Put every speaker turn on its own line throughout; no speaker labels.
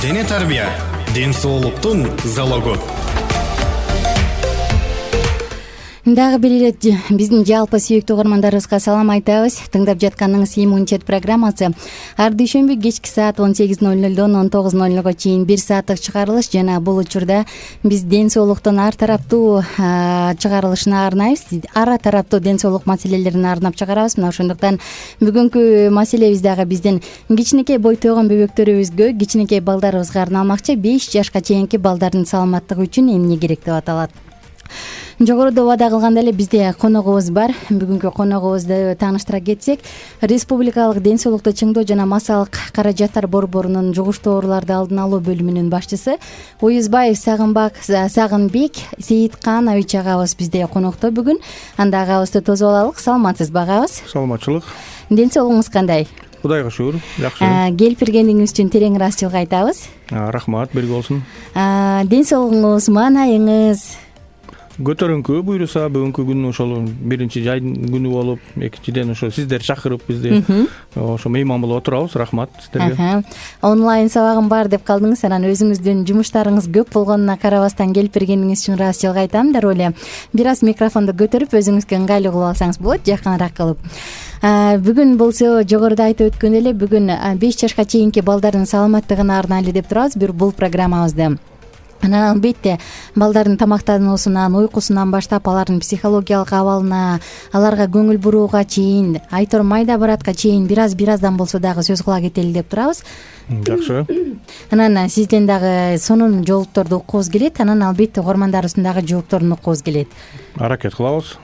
Дене тарбия, ден соолуктун залогу.
Дагы бир ирет биздин жалпы сүйүктүү угармандарыбызга салам айтабыз. Тыңдап жатканыңыз иммунитет программасы ар дүйшөмбү кечки саат 18:00дон 19:00га чейин 1 сааттык чыгарылыш жана бул учурда биз ден соолуктун ар тараптуу чыгарылышына арнайбыз. Ар тараптуу ден соолук маселелерине арнап чыгарабыз. Мына ошондуктан бүгүнкү маселебиз дагы биздин кичинекей бой тойгон бөбөктөрүбүзгө, кичинекей балдарыбызга арналмакчы. 5 жашка чейинки балдардын саламаттыгы үчүн эмне керек деп аталат. Жогоруда убада кылгандай эле бизде коногубуз бар. Бүгүнкү коногубузду тааныштыра кетсек, Республикалык ден соолукту чыңдоо жана массалык каражаттар борборунун жугуштуу ооруларды алдын алуу бөлүмүнүн башчысы Уюзбаев Сагынбек Сейитканович агабыз бизде конокто бүгүн. Анда агабызды тосуп алалык. Саламатсызбы агабыз?
Саламатчылык.
Ден соолугуңуз кандай?
Кудайга шүгүр, жакшы.
Келип бергениңиз үчүн терең ыраазычылык айтабыз.
Рахмат, бирге болсун.
Ден соолугуңуз, маанайыңыз
Көтөрүңкү буйруса бүгүнкү күн ошол биринчи жайдын күнү болуп, экинчиден ошо сиздер чакырып бизди ошо мейман болуп отурабыз. Рахмат сиздерге.
Онлайн сабагым бар деп калдыңыз, анан өзүңүздүн жумуштарыңыз көп болгонуна карабастан келип бергениңиз үчүн ыраазычылык айтам. Дароо эле бир аз микрофонду көтөрүп өзүңүзгө ыңгайлуу кылып алсаңыз болот, жакыныраак кылып. Бүгүн болсо жогоруда айтып өткөндөй эле бүгүн 5 жашка чейинки балдардын саламаттыгына арнайлуу деп турабыз бул программабызды. Анан албетте балдардын тамактануусунан, уйкусунан баштап алардын психологиялык абалына, аларга көңүл бурууга чейин, айтор майда баратка чейин бир аздан болсо дагы сөз кыла кетели деп турабыз.
Жакшы.
Анан сизден дагы сонун жоопторду уккубуз келет, анан албетте угармандарыбыздын дагы жоопторун уккубуз келет.
Аракет кылабыз.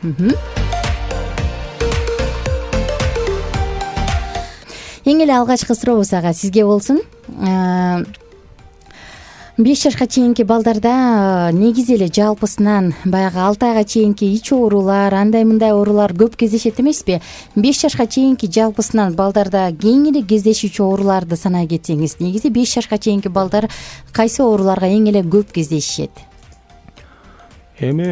Эң эле алгачкы сурообуз ага сизге болсун. 5 жашка чейинки балдарда негизи эле жалпысынан баягы 6 айга чейинки ич оорулар, андай мындай оорулар көп кездешет эмеспи? 5 жашка чейинки жалпысынан балдарда кең эле кездешүүчү ооруларды санай кетсеңиз, негизи 5 жашка чейинки балдар кайсы ооруларга эң эле көп кездешишет?
Эми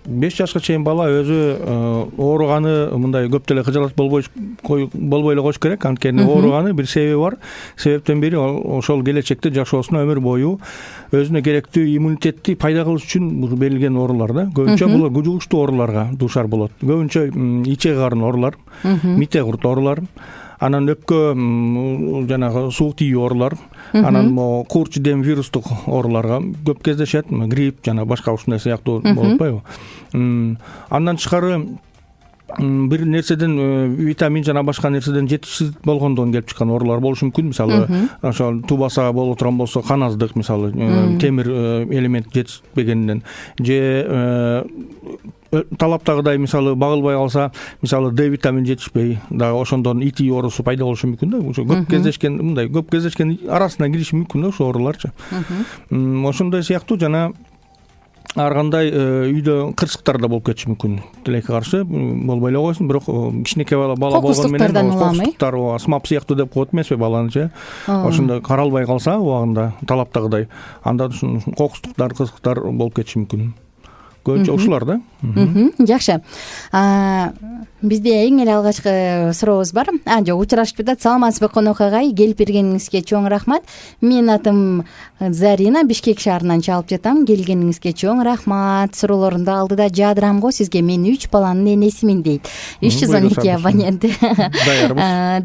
5 жашка чейин бала өзү ооруганы мындай көп деле кыжалат болбой эле коюш керек. Анткени ооруганы бир себеби бар. Себептен бири ошол келечекте жашоосуна өмүр бою өзүнө керектүү иммунитетти пайда кылыш үчүн берилген оорулар да. Көбүнчө булар жугуштуу ооруларга дуушар болот. Көбүнчө ичеги карын оорулар, мите курт оорулар, анан өпкө жанагы суук тийүү оорулар, анан могу куурчу дем вирустук ооруларга көп кездешет, грипп жана башка ушундай сыяктуу болуп атпайбы? Андан тышкары бир нерседен витамин жана башка нерседен жетишсиз болгондон келип чыккан оорулар болушу мүмкүн. Мисалы, ошол тубаса болуп турган болсо каназдык, мисалы, темир элемент жетишпегенден же талаптагыдай мисалы багылбай калса, мисалы Д витамин жетишпей, дагы ошондон ити оорусу пайда болушу мүмкүн да. Ошо көп кездешкен арасына кириши мүмкүн да ошо ооруларчы. Ошондой сыяктуу жана ар кандай үйдө кырсыктар да болуп кетиши мүмкүн. Тилекке каршы болбой эле койсун, бирок кичинекей бала болгону менен кокустуктар, астмап сыяктуу деп коет эмеспи баланычы. Ошондо каралбай калса убагында талаптагыдай, анда кокустуктар, кырсыктар болуп кетиши мүмкүн. Көбүнчө ушулар да.
Жакшы. Бизде эң эле алгачкы сурообуз бар. Жок, учурашып жатат. Саламатсызбы конок агай? Келип бергениңизге чоң рахмат. Менин атым Зарина, Бишкек шаарынан чалып жатам. Келгениңизге чоң рахмат. Суроолорунду алдыда жаадырам го сизге. Мен 3 баланын энесимин дейт. 312 абонент.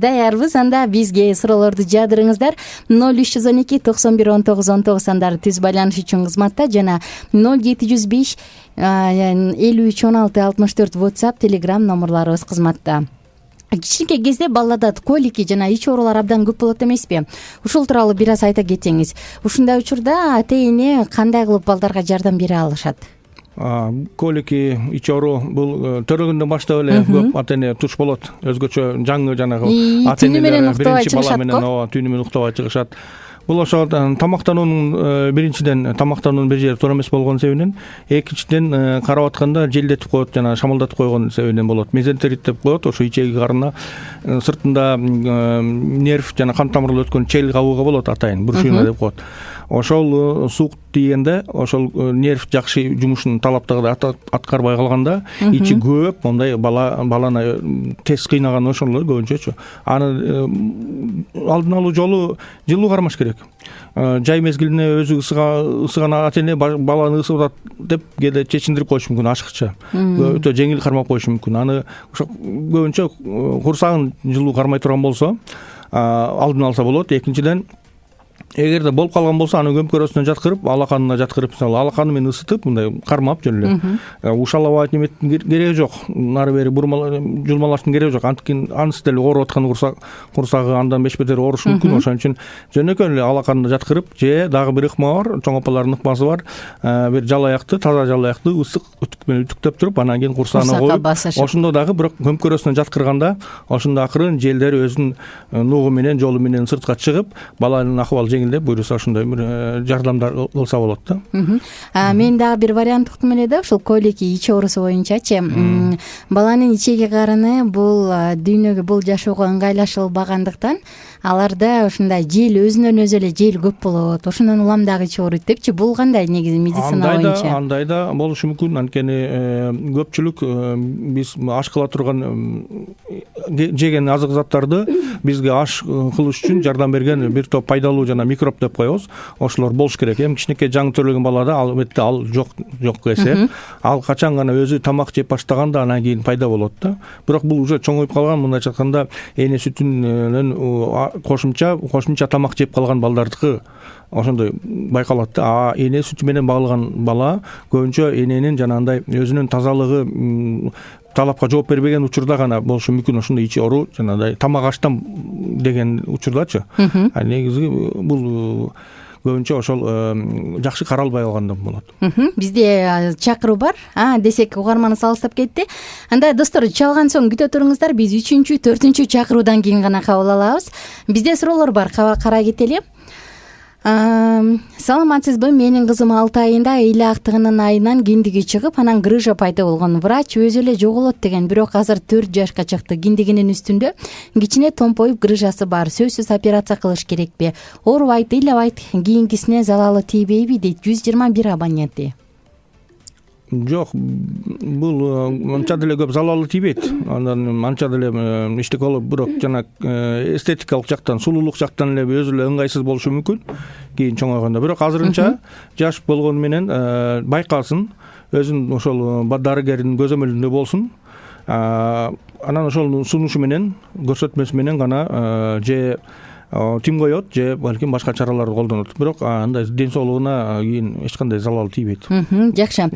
Даярбыз. Анда бизге суроолорду жаадырыңыздар. 0312 91 19 19 андары түз байланыш үчүн кызматта жана 0705 53 16 64 WhatsApp, Telegram номерларыбыз кызматта. Кичинекей кезде балада колики жана ич оорулар абдан көп болот эмеспи? Ушул тууралуу бир аз айта кетсеңиз. Ушундай учурда ата-эне кандай кылып балдарга жардам бере алышат?
Колики, ич оору бул төрөгөндөн баштап эле көп ата-эне туш болот. Өзгөчө жаңы жанагы ата-энелер биринчи бала менен түнү менен уктабай чыгышат. Бул ошол тамактануунун биринчиден тамактануунун бир жери туура эмес болгон себебинен, экинчиден карап атканда желдетип коет жана шамалдатып койгон себебинен болот. Мезентерит деп коет, ошо ичеги карына сыртында нерв жана кан тамырлы өткөн чел кабыгы болот, атайын брюшина деп коет. ошол суук тийгенде ошол нерв жакшы жумушун талаптагыдай аткарбай калганда ичи көп мондай баланы тез кыйнаган ошол көбүнчөчү. Аны алдын алуу жолу жылуу кармаш керек. Жай мезгилине өзү ысыган ата эне баланы ысып атат деп кээде чечиндирип коюшу мүмкүн ашыкча. Өтө жеңил кармап коюшу мүмкүн. Аны көбүнчө курсагын жылуу кармай турган болсо алдын алса болот. Экинчиден, эгерде болуп калган болсо аны көмкөрөсүнө жаткырып, алаканына жаткырып, мисалы алаканы менен ысытып, мындай кармап жөн эле ушалабай неметтин кереги жок. Нары бери жулмалаштын кереги жок. Анысы деле ооруп аткан курсагы андан беш бетер оорушу мүмкүн. Ошон үчүн жөнөкөй эле алаканына жаткырып, же дагы бир ыкма бар, чоң апалардын ыкмасы бар. Бир жалаякты, таза жалаякты ысык үтүк менен үтүктөп туруп, анан кийин курсагына коюп, ошондо дагы бирок көмкөрөсүнө жаткырганда, ошондо акырын желдери өзүнүн нугу менен, жолу менен сыртка чыгып, баланын акыбалы жеңилдеп, буюрса ошондой бир жардамдар кылса болот да.
Мен дагы бир вариант уктум эле да, ушул колики ич оорусу боюнчачы. Баланын ичеги карыны бул дүйнөгө, бул жашоого ыңгайлашылбагандыктан аларда ушундай жел өзүнөн өзү эле жел көп болот. Ошондон улам дагы ич ооруйт депчи. Бул кандай негизи медицина боюнча?
Андай да болушу мүмкүн. Анткени көпчүлүк биз аш кыла турган жеген азык заттарды бизге аш кылыш үчүн жардам берген бир топ пайдалуу жана микроб деп коебуз. Ошолор болуш керек. Эми кичинекей жаңы төрөлгөн балада албетте ал жок эсе. Ал качан гана өзү тамак жеп баштаганда анан кийин пайда болот да. Бирок бул уже чоңоюп калган, мындайча айтканда эне сүтүнөн кошумча тамак жеп калган балдардыкы ошондой байкалат да. Эне сүтү менен багылган бала көбүнчө эненин жанагындай өзүнүн тазалыгы талапка жооп бербеген учурда гана болушу мүмкүн ошондой ичи оору, жанагындай тамак аштан деген учурдачы. Негизи бул көбүнчө ошол жакшы каралбай калгандан болот.
Бизде чакыруу бар. Десек угарманыбыз алыстап кетти. Анда достор, чалган соң күтө туруңуздар. Биз 3-чү, 4-чү чакыруудан кийин гана кабыл алабыз. Бизде суроолор бар, карай кетели. Саламатсызбы? Менин кызым 6 айында эйле актыгынын айынан киндиги чыгып, анан грыжа пайда болгон. Врач өзү эле жоголот деген, бирок азыр 4 жашка чыкты. Киндигинин үстүндө кичине томпоюп грыжасы бар. Сөзсүз операция кылыш керекпи? Оорубайт, ыйлабайт, кийинкисине залалы тийбейби дейт 121 абоненти.
Жок, бул анча деле көп залалы тийбейт. Андан анча деле иштик болуп, бирок жана эстетикалык жактан, сулуулук жактан эле өзү эле ыңгайсыз болушу мүмкүн кийин чоңойгондо. Бирок азырынча жаш болгону менен байкасын, өзүнүн ошол дарыгердин көзөмөлүндө болсун. Анан ошол сунушу менен, көрсөтмөсү менен гана же тим коет, же балким башка чараларды колдонот. Бирок андай ден соолугуна кийин эч кандай залал тийбейт.
Жакшы.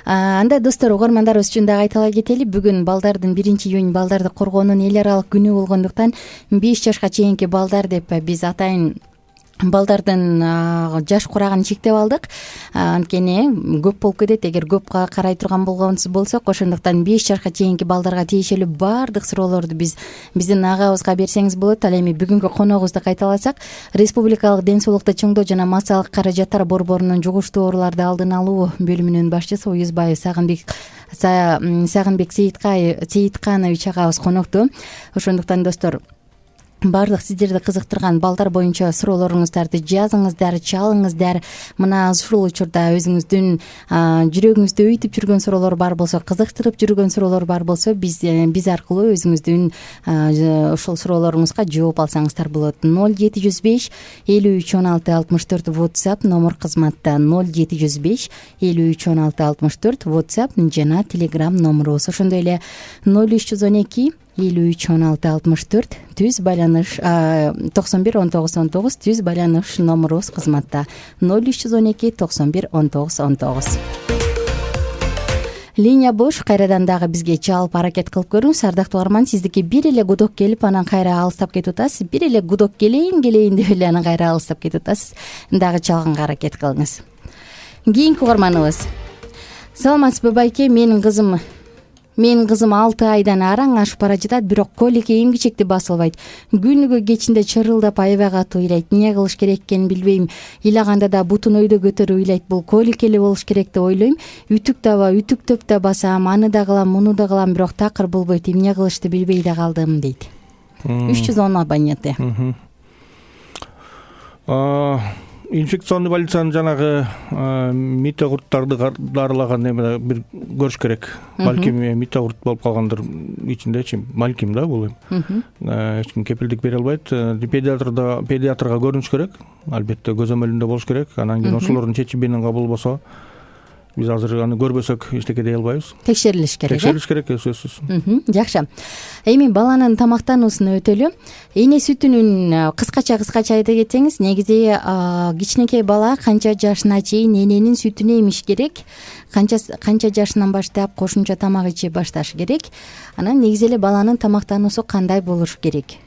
Анда достор, угармандарыбыз үчүн дагы айтыла кетели. Бүгүн балдардын 1-июнь балдарды коргоонун эл аралык күнү болгондуктан 5 жашка чейинки балдар деп биз атайын балдардын жаш курагын чектеп алдык. Анткени көп болуп кетет эгер көп карай турган болсок. Ошондуктан 5 жашка чейинки балдарга тиешелүү баардык суроолорду биздин агабызга берсеңиз болот. Ал эми бүгүнкү коногубузду кайталасак, Республикалык ден соолукту чоңдоо жана массалык каражаттар борборунун жугуштуу ооруларды алдын алуу бөлүмүнүн башчысы Уюзбаев Сагынбек Сейитканович агабыз конокто. Ошондуктан достор, баардык сиздерди кызыктырган балдар боюнча суроолоруңуздарды жазыңыздар, чалыңыздар. Мына ушул учурда өзүңүздүн жүрөгүңүздү өйтүп жүргөн суроолор бар болсо, кызыктырып жүргөн суроолор бар болсо, биз аркылуу өзүңүздүн ошол суроолоруңузга жооп алсаңыздар болот. 0705 53 16 64 WhatsApp номер кызматта. 0705 53 16 64 WhatsApp жана Telegram номерубуз. Ошондой эле 0312 53 16 64 түз байланыш 91 19 19 түз байланыш номерубуз кызматта. 0312 91 19 19. Линия бош, кайрадан дагы бизге чалып аракет кылып көрүңүз. Ардактуу угарман, сиздики бир эле гудок келип, анан кайра алыстап кетип атасыз. Бир эле гудок келейин деп эле анан кайра алыстап кетип атасыз. Дагы чалганга аракет кылыңыз. Кийинки угарманыбыз. Саламатсызбы байке? Менин кызым 6 айдан араң ашып бара жатат, бирок колики эмгичекти басылбайт. Күнүгө кечинде чырылдап аябай катуу ыйлайт. Эмне кылыш керек экенин билбейм. Ыйлаганда да бутун өйдө көтөрүп ыйлайт. Бул колик эле болуш керек деп ойлойм. Үтүктөп да басам, аны да кылам, муну да кылам, бирок такыр болбойт. Эмне кылышты билбей да калдым дейт. 310 абоненти.
инфекционный больницанын жанагы митогурттарды дарылаган эме бир көрүш керек. Балким митогурт болуп калгандыр ичиндечи, балким да бул эми. Эч ким кепилдик бере албайт. Педиатрга көрүнүш керек. Албетте көзөмөлүндө болуш керек. Анан кийин ошолордун чечими менен кабыл болсо биз азыр аны көрбөсөк эчтеке дей албайбыз.
Текшерилиш керек.
Текшерилиш керек, сөзсүз.
Жакшы. Эми баланын тамактануусун өтөлү. Эне сүтүнүн кыскача айта кетсеңиз, негизи кичинекей бала канча жашына чейин эненин сүтүн эмиш керек, канча жашынан баштап кошумча тамак иче башташ керек. Анан негизи эле баланын тамактануусу кандай болуш керек?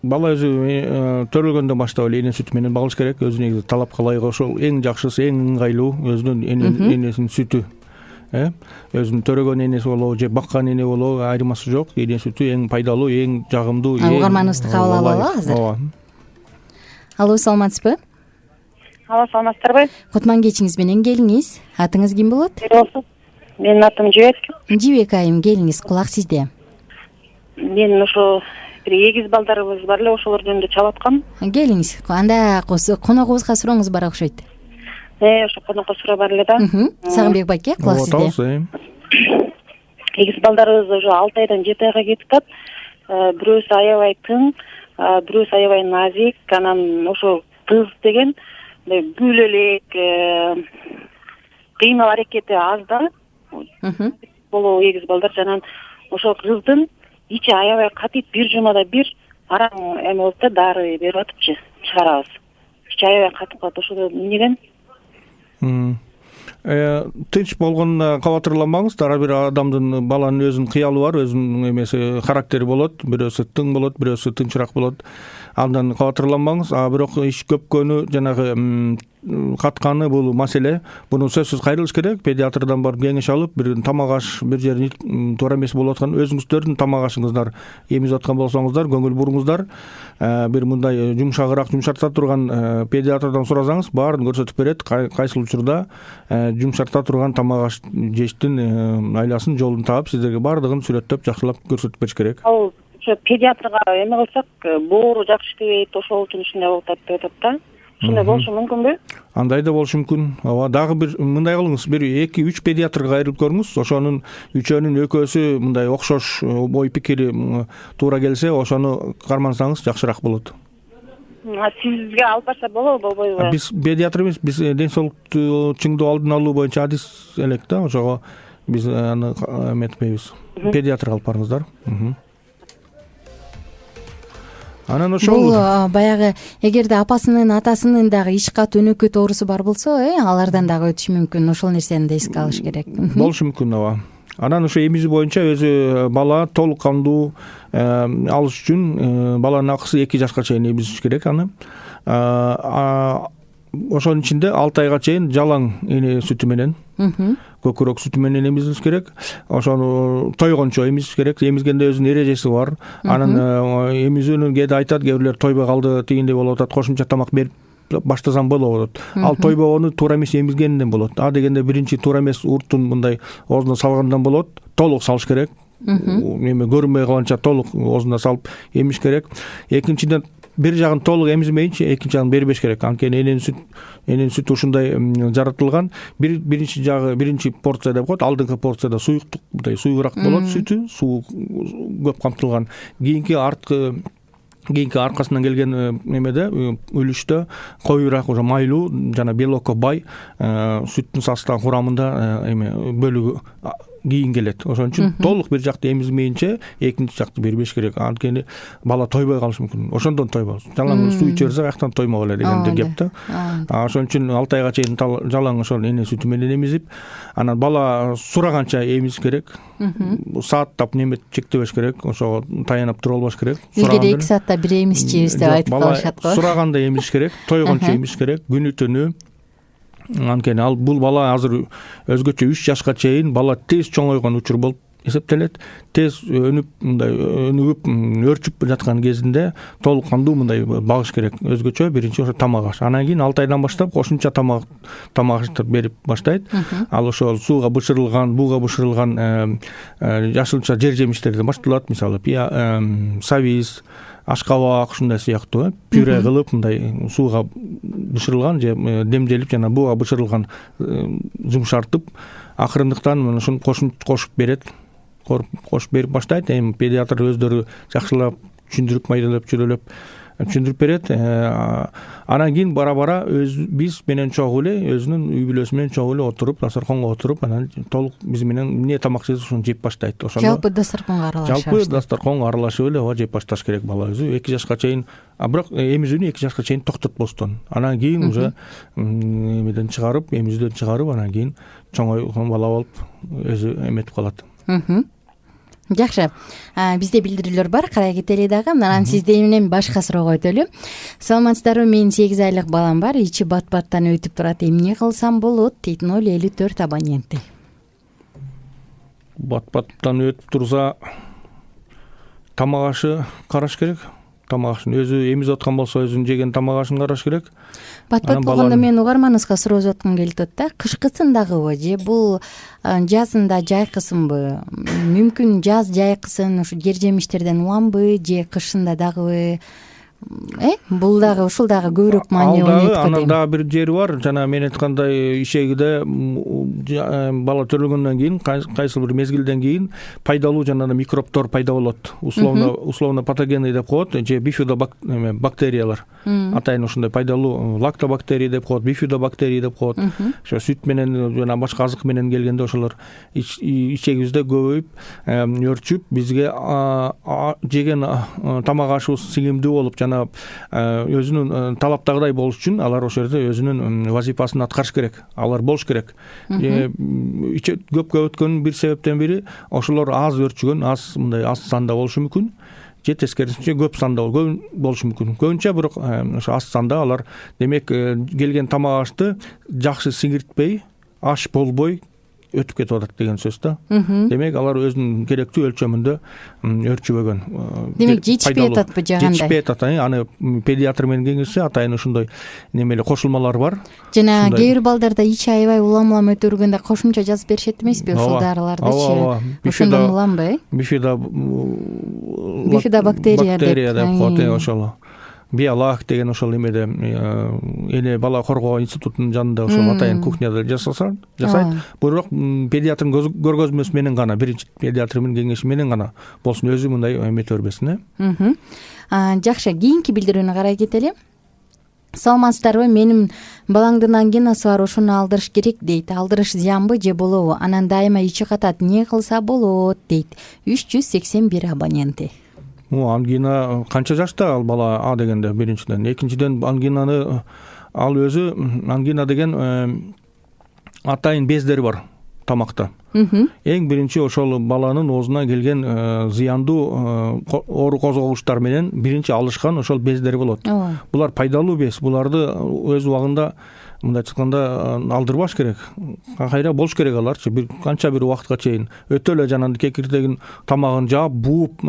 Бала өзү төрөлгөндөн баштап эле эне сүтү менен багыш керек. Өзү негизи талапка ылайык ошол эң жакшысы, эң ыңгайлуу өзүнүн энесинин сүтү. Өзүнүн төрөгөн энеси болобу же баккан эне болобу, айырмасы жок. Эне сүтү эң пайдалуу, эң жагымдуу.
Угарманыбызды кабыл алалы азыр. Алло, саламатсызбы?
Алло, саламатсыздарбы?
Кутман кечиңиз менен келиңиз. Атыңыз ким болот?
Менин атым Жибек.
Жибек айым, келиңиз, кулак сизде.
Мен ошо бир эгиз балдарыбыз бар эле, ошолор жөнүндө чалып аткам.
Келиңиз. Анда коногубузга сурооңуз бар окшойт.
Ошо конокко суроо бар эле да.
Сагынбек байке, кулак сизде.
Эгиз балдарыбыз уже 6 айдан 7 айга кетип атат. Бирөөсү аябай тың, бирөөсү аябай назик. Анан ошо кыз деген бүл элек, кыймыл аракети аз да. Боло эгиз балдар жанан ошо кыздын ичи аябай катып, бир жумада бир арам эме болуп да, дары берип атыпчы, чыгарабыз. Ичи аябай катып калат, ошо эмнеден?
Тынч болгонуна кабатырланбаңыз. Ар бир адамдын, баланын өзүнүн кыялы бар, өзүнүн эмеси, характери болот. Бирөөсү тың болот, бирөөсү тынчыраак болот. Андан кабатырланбаңыз. Бирок иш көпкөнү, жанагы катканы бул маселе. Буну сөзсүз кайрылыш керек. Педиатрдан барып кеңеш алып, бир тамак аш, бир жерин туура эмес болуп аткан, өзүңүздөрдүн тамак ашыңыздар эмизип аткан болсоңуздар, көңүл буруңуздар. Бир мындай жумшагыраак, жумшарта турган педиатрдан сурасаңыз, баарын көрсөтүп берет. Кайсыл учурда жумшарта турган тамак аш жештин айласын, жолун таап, сиздерге баардыгын сүрөттөп, жакшылап көрсөтүп бериш керек.
Ал ошо педиатрга эме кылсак, боору жакшы иштебейт, ошол үчүн ушундай болуп атат деп атат да. Ушундай болушу мүмкүнбү? Андай
да болушу мүмкүн. Дагы бир мындай кылыңыз, бир 2-3 педиатрга кайрылып көрүңүз. Ошонун үчөөнүн экөөсү мындай окшош ой пикири туура келсе, ошону кармансаңыз жакшыраак болот.
Сизге алып барса болобу, болбойбу?
Биз педиатр эмес, биз ден соолукту чыңдоо алдын алуу боюнча адис элек да, ошого биз аны эметпейбиз. Педиатрга алып барыңыздар. Анан ошол
бул баягы эгерде апасынын, атасынын дагы ишкат, өнөкөт оорусу бар болсо, алардан дагы өтүшү мүмкүн. Ошол нерсени да эске алыш керек.
Болушу мүмкүн, ооба. Анан ошо эмизүү боюнча өзү бала толук кандуу алыш үчүн баланын акысы 2 жашка чейин эмизиш керек аны. Ошонун ичинде 6 айга чейин жалаң эне сүтү менен, көкүрөк сүтү менен эмизилиш керек. Ошону тойгончо эмизиш керек. Эмизгенде өзүнүн эрежеси бар. Анан эмизүүнүн кээде айтат, кээ бирлер тойбой калды, тигиндей болуп атат, кошумча тамак берип баштасам болот. Ал тойбогону туура эмес эмизгенден болот. Дегенде биринчи туура эмес уртун мындай оозуна салгандан болот. Толук салыш керек. Эме көрүнбөй калганча толук оозуна салып эмиш керек. Экинчиден бир жагын толук эмизмейинчи, экинчи жагын бербеш керек. Анткени эненин сүтү ушундай жаратылган. Биринчи жагы, биринчи порция деп коет, алдыңкы порцияда суюктук, мындай суюгураак болот сүтү, суу көп камтылган. Кийинки аркасынан келген эмеде, үлүштө коюураак, уже майлуу жана белокко бай сүттүн состав курамында эме бөлүгү кийин келет. Ошон үчүн толук бир жакты эмизмейинче экинчи жакты бербеш керек. Анткени бала тойбой калышы мүмкүн. Ошондон тойбойт. Жалаң суу иче берсе каяктан тоймок эле дегенде кеп да. Ошон үчүн 6 айга чейин жалаң ошол эне сүтү менен эмизип, анан бала сураганча эмизиш керек. Сааттап немет чектебеш керек. Ошого таянып тура албаш керек.
Илгери 2 саатта бир эмизчибиз деп айтып калышат го.
Сураганда эмизиш керек, тойгончо эмизиш керек, күнү түнү. Анткени бул бала азыр өзгөчө 3 жашка чейин бала тез чоңойгон учур болуп эсептелет. Тез өнүп, мындай өнүгүп, өрчүп жаткан кезинде толук кандуу мындай багыш керек. Өзгөчө биринчи ошо тамак аш. Анан кийин 6 айдан баштап кошумча тамак аштар берип баштайт. Ал ошол сууга бышырылган, буга бышырылган жашылча жер жемиштерден башталат. Мисалы, сабиз, ашкабак ушундай сыяктуу пюре кылып мындай сууга бышырылган же демделип жана буга бышырылган жумшартып акырындыктан ушуну кошуп берет. Кошуп берип баштайт. Эми педиатр өздөрү жакшылап түшүндүрүп майдалап жүрөлөп түшүндүрүп берет. Анан кийин бара биз менен чогуу эле өзүнүн үй бүлөсү менен чогуу эле отуруп, дасторконго отуруп, анан толук биз менен эмне тамак жесе ошону жеп баштайт. Ошондо
жалпы дасторконго аралашып.
Жалпы дасторконго аралашып эле ооба жеп башташ керек бала өзү 2 жашка чейин. Бирок эмизүүнү 2 жашка чейин токтотпостон. Анан кийин уже эмеден чыгарып, эмизүүдөн чыгарып, анан кийин чоңойгон бала болуп өзү эметип калат.
Жакшы. Бизде билдирүүлөр бар, карай кетели дагы. Анан сизден башка суроо өтөлү. Саламатсыздарбы? Менин 8 айлык балам бар. Ичи бат-баттан өтүп турат. Эмне кылсам болот? Дейт 054 абоненти.
Бат-баттан өтүп турса, тамак ашы караш керек. Тамак ашын өзү эмизип аткан болсо, өзүнүн жеген тамак ашын караш керек.
Бат-бат болгондо мен угарманыбызга суроо жаткым келип атат да. Кышкысын дагыбы же бул жазында жайкысынбы? Мүмкүн жаз жайкысын ушу жер жемиштерден уламбы же кышында дагыбы? Бул дагы ушул дагы көбүрөөк маани ойнойт го дейм.
Анан дагы бир жери бар. Жана мен айткандай ишегиде бала төрөлгөндөн кийин кайсы бир мезгилден кийин пайдалуу жана микробтор пайда болот. Условно патогенный деп коет, же бифидобактериялар. Атайын ушундай пайдалуу лактобактерия деп коет, бифидобактерия деп коет. Ошо сүт менен жана башка азык менен келгенде ошолор ичегибизде көбөйүп, өрчүп, бизге жеген тамак ашыбыз сиңимдүү болуп өзүнүн талаптагыдай болуш үчүн алар ошол жерде өзүнүн вазифасын аткарыш керек. Алар болуш керек. Көпкө өткөнүн бир себептен бири ошолор аз өрчүгөн, мындай аз санда болушу мүмкүн. Же тескерисинче көп санда болушу мүмкүн. Көбүнчө бирок ошо аз санда алар демек келген тамак ашты жакшы сиңиртпей, аш болбой өтүп кетип атат деген сөз да. Демек алар өзүнүн керектүү өлчөмүндө өрчүбөгөн.
Демек жетишпей ататпы жагандай?
Жетишпей атат. Аны педиатр менен кеңешсе атайын ушундай немеле кошулмалар бар.
Жана кээ бир балдарда ичи аябай улам өтөргөндө кошумча жазып беришет эмеспи ушул дарылардычы? Ошондон уламбы? Бифидобактерия деп коет ошол. Биолак деген ошол эмеде эне бала коргоо институтунун жанында ошол атайын кухняда жасайт. Бирок педиатрдын көргөзмөсү менен гана, биринчи педиатр менен кеңеши менен гана болсун, өзү мындай эмете бербесин. Жакшы, кийинки билдирүүнү карай кетели. Саламатсыздарбы? Менин балаңдын ангинасы бар, ошону алдырыш керек дейт. Алдырыш зыянбы же болобу? Анан дайыма ичи катат, эмне кылса болот дейт. 381 абоненти.
Ангина канча жашта ал бала дегенде биринчиден. Экинчиден ангинаны ал өзү ангина деген атайын бездери бар тамакта. Эң биринчи ошол баланын оозуна келген зыяндуу оору козгогучтар менен биринчи алышкан ошол бездери болот. Булар пайдалуу без. Буларды өз убагында мындай айтканда алдырбаш керек. Кайра болуш керек аларчы. Канча бир убакытка чейин өтө эле жанагы кекирдегин тамагын жаап, бууп,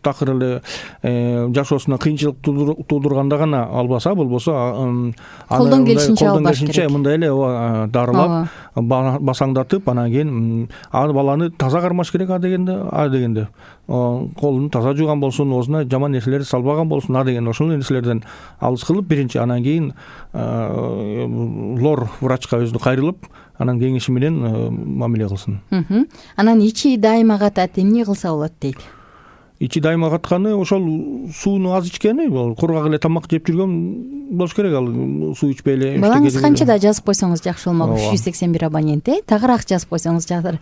такыр эле жашоосуна кыйынчылык туудурганда гана албаса, болбосо
колдон келишинче албаш керек.
Мындай эле дарылап, басаңдатып, анан кийин баланы таза кармаш керек дегенде. Колун таза жууган болсун, оозуна жаман нерселерди салбаган болсун, деген ошол нерселерден алыс кылып биринчи, анан кийин лор врачка өзү кайрылып, анан кеңеши менен мамиле кылсын.
Анан ичи дайыма катат, эмне кылса болот дейт?
Ичи дайыма катканы ошол сууну аз ичкени, кургак эле тамак жеп жүргөн болуш керек. Ал суу ичпей эле.
Балаңыз канчада жазып койсоңуз жакшы болмок? 381 абонент, тагыраак жазып койсоңуз жакшы.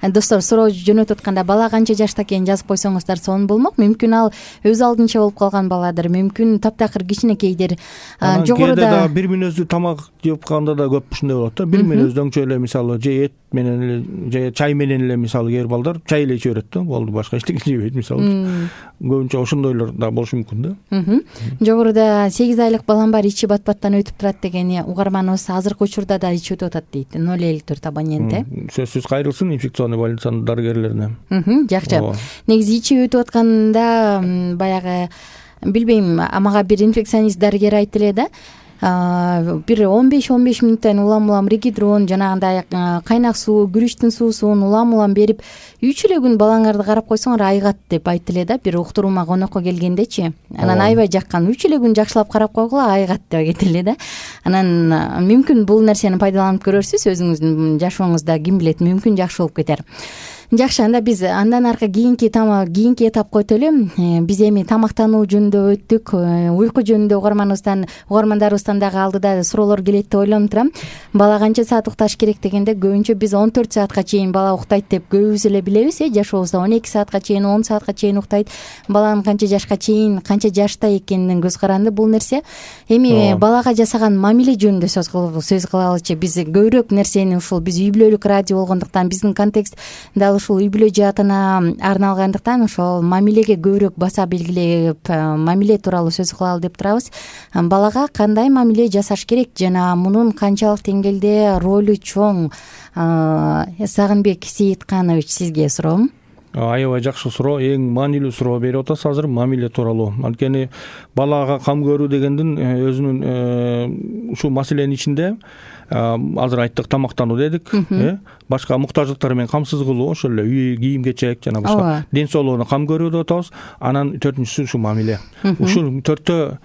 Достор, суроо жөнөтүп атканда бала канча жашта экенин жазып койсоңуздар сонун болмок. Мүмкүн ал өз алдынча болуп калган баладыр, мүмкүн таптакыр кичинекейдир.
Жогоруда бир мүнөздүү тамак жеп калганда да көп ушундай болот да. Бир мүнөздөнчө эле мисалы же эт менен эле же чай менен эле мисалы кээ бир балдар чай эле иче берет да. Болду, башка эчтеке жебейт мисалы. Көбүнчө ошондойлор да болушу мүмкүн да.
Жогоруда 8 айлык балам бар, ичи бат-баттан өтүп турат дегени угарманыбыз азыркы учурда да ичи өтүп атат дейт. 054 абонент.
Сөзсүз кайрылсын инфекционный больницанын дарыгерлерине.
Жакшы. Негизи ичи өтүп атканда баягы билбейм, мага бир инфекционист дарыгер айтты эле да. бир 15 мүнөттөн улам ригидруун жанагындай кайнак суу, күрүчтүн суусун улам берип 3 эле күн балаңарды карап койсоңор айыгат деп айтты эле да бир уктуруума конокко келгендечи. Анан аябай жаккан, 3 эле күн жакшылап карап койгула айыгат деп кетти эле да. Анан мүмкүн бул нерсени пайдаланып көрөрсүз, өзүңүздүн жашооңузда ким билет мүмкүн жакшы болуп кетер. Жакшы, анда биз андан аркы кийинки этапка өтөлү. Биз эми тамактануу жөнүндө өттүк, уйку жөнүндө угармандарыбыздан дагы алдыда суроолор келет деп ойлонуп турам. Бала канча саат укташ керек дегенде көбүнчө биз 14 саатка чейин бала уктайт деп көбүбүз эле билебиз, жашообузда 12 саатка чейин, 10 саатка чейин уктайт. Баланын канча жашка чейин, канча жашта экенинен көз каранды бул нерсе. Эми балага жасаган мамиле жөнүндө сөз кылалычы. Биз көбүрөөк нерсени ушул биз үй бүлөлүк радио болгондуктан биздин контекст дал ушул үй бүлө жаатына арналгандыктан ошол мамилеге көбүрөөк баса белгилеп, мамиле тууралуу сөз кылалы деп турабыз. Балага кандай мамиле жасаш керек жана мунун канчалык деңгээлде ролу чоң? Сагынбек Сейитканович, сизге суроом.
Аябай жакшы суроо, эң маанилүү суроо берип атасыз азыр, мамиле тууралуу. Анткени балага кам көрүү дегендин өзүнүн ушул маселенин ичинде азыр айттык, тамактануу дедик, башка муктаждыктары менен камсыз кылуу, ошол эле үй кийим кечек жана башка ден соолугуна кам көрүү деп атабыз. Анан төртүнчүсү ушул мамиле. Ушул төртөө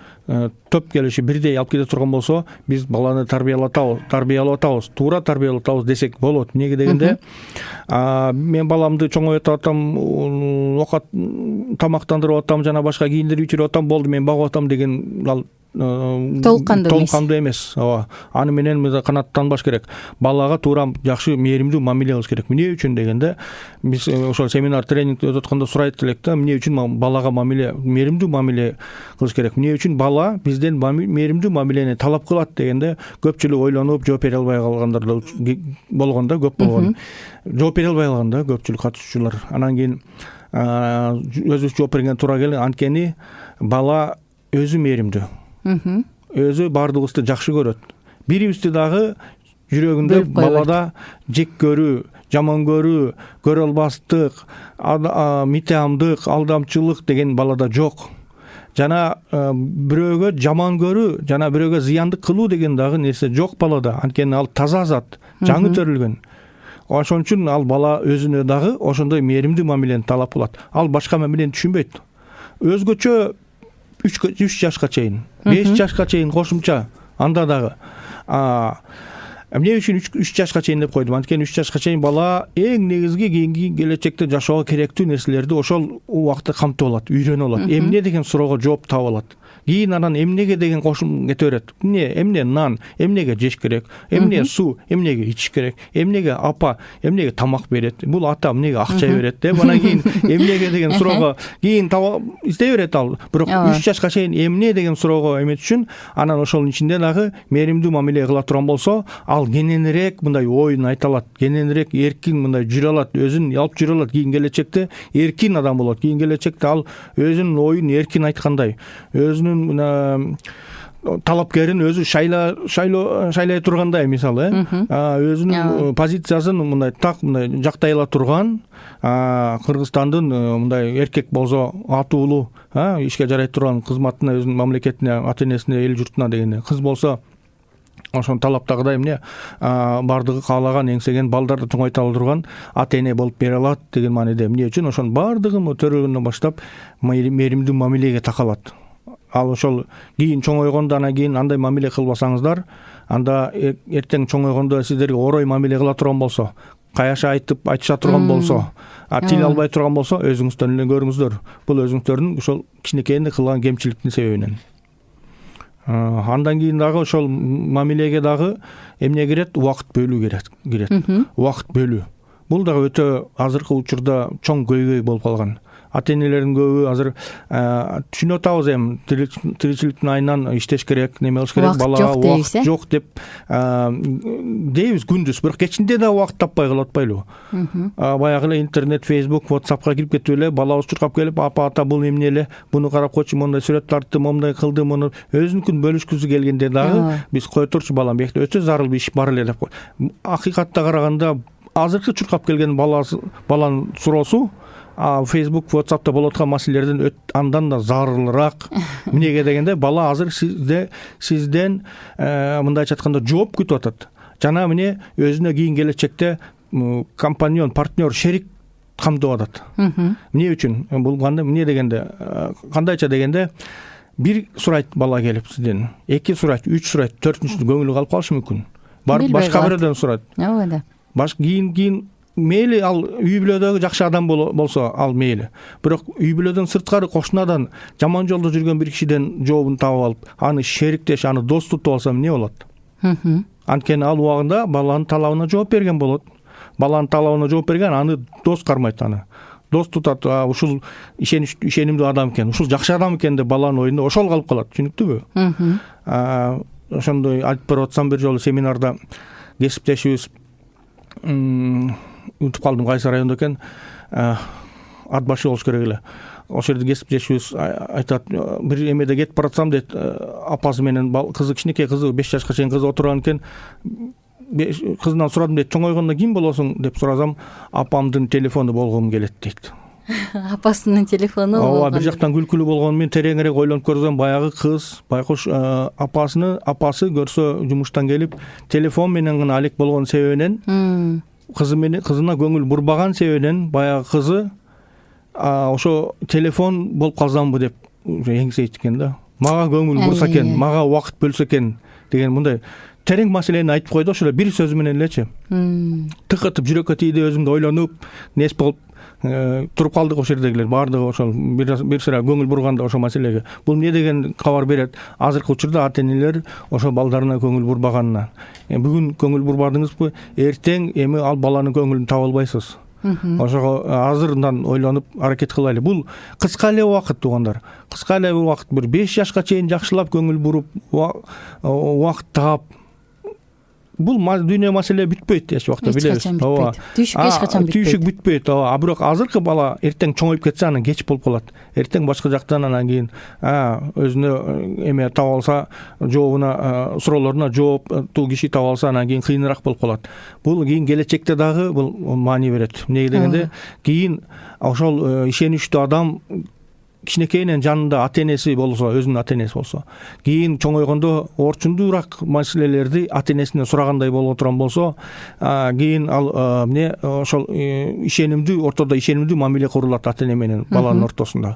топ келиши бирдей алып кете турган болсо, биз баланы тарбиялап атабыз, туура тарбиялап атабыз десек болот. Эмнеге дегенде, мен баламды чоңойтуп атам, оокат тамактандырып атам, жана башка кийиндирип жүрүп атам, болду мен багып атам деген ал толкандуу эмес. Аны менен канаттанбаш керек. Балага туура жакшы мээримдүү мамиле кылыш керек. Эмне үчүн дегенде, биз ошол семинар тренинг өтүп атканда сурайт элек да, эмне үчүн балага мээримдүү мамиле кылыш керек? Эмне үчүн бала бизден мээримдүү мамилени талап кылат дегенде, көпчүлүк ойлонуп жооп бере албай калгандар болгондо, көп болгон. Жооп бере албай калганда көпчүлүк катышуучулар. Анан кийин өзү жооп берген туура келген, анткени бала өзү мээримдүү. Өзү бардыгыбызды жакшы көрөт. Бирибизди дагы жүрөгүндө балада жек көрүү, жаман көрүү, көрө албастык, митеамдык, алдамчылык деген балада жок. Жана бирөөгө жаман көрүү, жана бирөөгө зыяндык кылуу деген дагы нерсе жок балада. Анткени ал таза зат, жаңы төрүлгөн. Ошон үчүн ал бала өзүнө дагы ошондой мээримдүү мамилени талап кылат. Ал башка мамилени түшүнбөйт. Өзгөчө 3 жашка чейин, 5 жашка чейин кошумча, анда дагы. Эмне үчүн 3 жашка чейин деп койдум? Анткени 3 жашка чейин бала эң негизги кийинки келечекте жашоого керектүү нерселерди ошол убакытта камтып алат, үйрөнүп алат. Эмне деген суроого жооп таап алат. Кийин анан эмнеге деген кошум кете берет. Эмне нан, эмнеге жеш керек, эмне суу, эмнеге ичиш керек, эмнеге апа, эмнеге тамак берет, бул ата эмнеге акча берет деп анан кийин эмнеге деген суроого кийин издей берет ал. Бирок 3 жашка чейин эмне деген суроого эмет үчүн анан ошонун ичинде дагы мээримдүү мамиле кыла турган болсо, ал кененирээк мындай оюн айта алат, кененирээк эркин мындай жүрө алат, өзүн алып жүрө алат. Кийин келечекте эркин адам болот. Кийин келечекте ал өзүнүн оюн эркин айткандай, өзүнүн талапкерин өзү шайлай тургандай, мисалы, өзүнүн позициясын мындай жактай ала турган, Кыргызстандын мындай эркек болсо атуулуу, ишке жарай турган кызматына, өзүнүн мамлекетине, ата энесине, эл журтуна дегенде, кыз болсо ошон талаптагыдай эмне бардыгы каалаган, эңсеген балдарды чоңойто ала турган ата эне болуп бере алат деген мааниде. Эмне үчүн ошонун бардыгы төрөлгөндөн баштап мээримдүү мамилеге такалат. Ал ошол кийин чоңойгондо анан кийин андай мамиле кылбасаңыздар, анда эртең чоңойгондо сиздерге орой мамиле кыла турган болсо, каяша айтыша турган болсо, тил албай турган болсо, өзүңүздөн эле көрүңүздөр. Бул өзүңүздөрдүн ошол кичинекейинде кылган кемчиликтин себебинен. Андан кийин дагы ошол мамилеге дагы эмне кирет? Убакыт бөлүү кирет. Убакыт бөлүү. Бул дагы өтө азыркы учурда чоң көйгөй болуп калган. Ата энелердин көбү азыр түшүнүп атабыз, эми тиричиликтин айынан иштеш керек, неме кылыш керек, балага убакыт жок деп дейбиз күндүз, бирок кечинде да убакыт таппай калып атпайлыбы? Баягы эле интернет, Facebook, WhatsAppка кирип кетип эле балабыз чуркап келип, апа ата бул эмне эле, буну карап койчу, мондай сүрөт тарттым, мондай кылдым, муну өзүнүкүн бөлүшкүсү келгенде дагы биз кое турчу, балам, бекте өтө зарыл иш бар эле деп. Акыйкатта караганда азыркы чуркап келген баланын суроосу Facebook, WhatsApp'та болот аткан маселелерден андан да зарылыраак. Эмнеге дегенде бала азыр сизден мындайча айтканда жооп күтүп атат. Жана эмне өзүнө кийин келечекте компаньон, партнер, шерик камдап атат. Эмне үчүн? Бул эмне дегенде, кандайча дегенде бир сурайт бала келип сизден, 2 сурайт, 3 сурайт, 4-үнчүсү көңүлү калып калышы мүмкүн. Барып башка бирөөдөн сурайт.
Ооба да.
Кийин мейли ал үй бүлөдөгү жакшы адам болсо ал мейли. Бирок үй бүлөдөн сырткары кошунадан жаман жолдо жүргөн бир кишиден жообун таап алып, аны шериктеш, аны дос тутуп алсам эмне болот? Анткени ал убагында баланын талабына жооп берген болот. Баланын талабына жооп берген, аны дос кармайт, аны дос тутат. Ушул ишенимдүү адам экен, ушул жакшы адам экен деп баланын оюнда ошол калып калат, түшүнүктүүбү? Ошондой айтып барып атсам, бир жолу семинарда кесиптешибиз, утуп калдым кайсы райондо экен, ат башы болуш керек эле. Ошол жерде кесиптешибиз айтат, бир эмеде кетип баратсам дейт, апасы менен кызы, кичинекей кызы, 5 жашка чейин кызы отурган экен. Кызынан сурадым дейт, чоңойгондо ким болосуң деп сурасам, апамдын телефону болгум келет дейт.
Апасынын телефону.
Ооба, бир жактан күлкүлүү болгону менен тереңирээк ойлонуп көрсөм, баягы кыз байкуш апасы көрсө жумуштан келип, телефон менен гана алек болгон себебинен, кызына көңүл бурбаган себебинен баягы кызы ошо телефон болуп калсамбы деп эңсейт экен да. Мага көңүл бурса экен, мага убакыт бөлсө экен деген мындай терең маселени айтып койду ошол бир сөзү менен элечи. Тыкытып жүрөккө тийди, өзүмдү ойлонуп, нес болуп туруп калдык ошол жердегилер. Баардыгы ошол бир сыра көңүл бурганда ошол маселеге. Бул эмне деген кабар берет? Азыркы учурда ата-энелер ошо балдарына көңүл бурбаганына. Бүгүн көңүл бурбадыңызбы, эртең эми ал баланын көңүлүн таба албайсыз. Ошого азырдан ойлонуп аракет кылайлы. Бул кыска эле убакыт, туугандар. Кыска эле убакыт, бир 5 жашка чейин жакшылап көңүл буруп, убакыт таап, бул дүйнө маселе бүтпөйт эч убакта, билебиз.
Ооба. Түйшүк эч качан бүтпөйт.
Түйшүк бүтпөйт, ооба. Бирок азыркы бала эртең чоңоюп кетсе, анан кеч болуп калат. Эртең башка жактан анан кийин өзүнө эме таба алса, жообуна, суроолоруна жооптуу киши таба алса, анан кийин кыйыныраак болуп калат. Бул кийин келечекте дагы бул маани берет. Эмне дегенде, кийин ошол ишеничтүү адам кичинекейинен жанында ата-энеси болсо, өзүнүн ата-энеси болсо, кийин чоңойгондо орчундуураак маселелерди ата-энесинен сурагандай боло турган болсо, кийин ал эмне ошол ишенимдүү, ортодо ишенимдүү мамиле курулат ата-эне менен баланын ортосунда.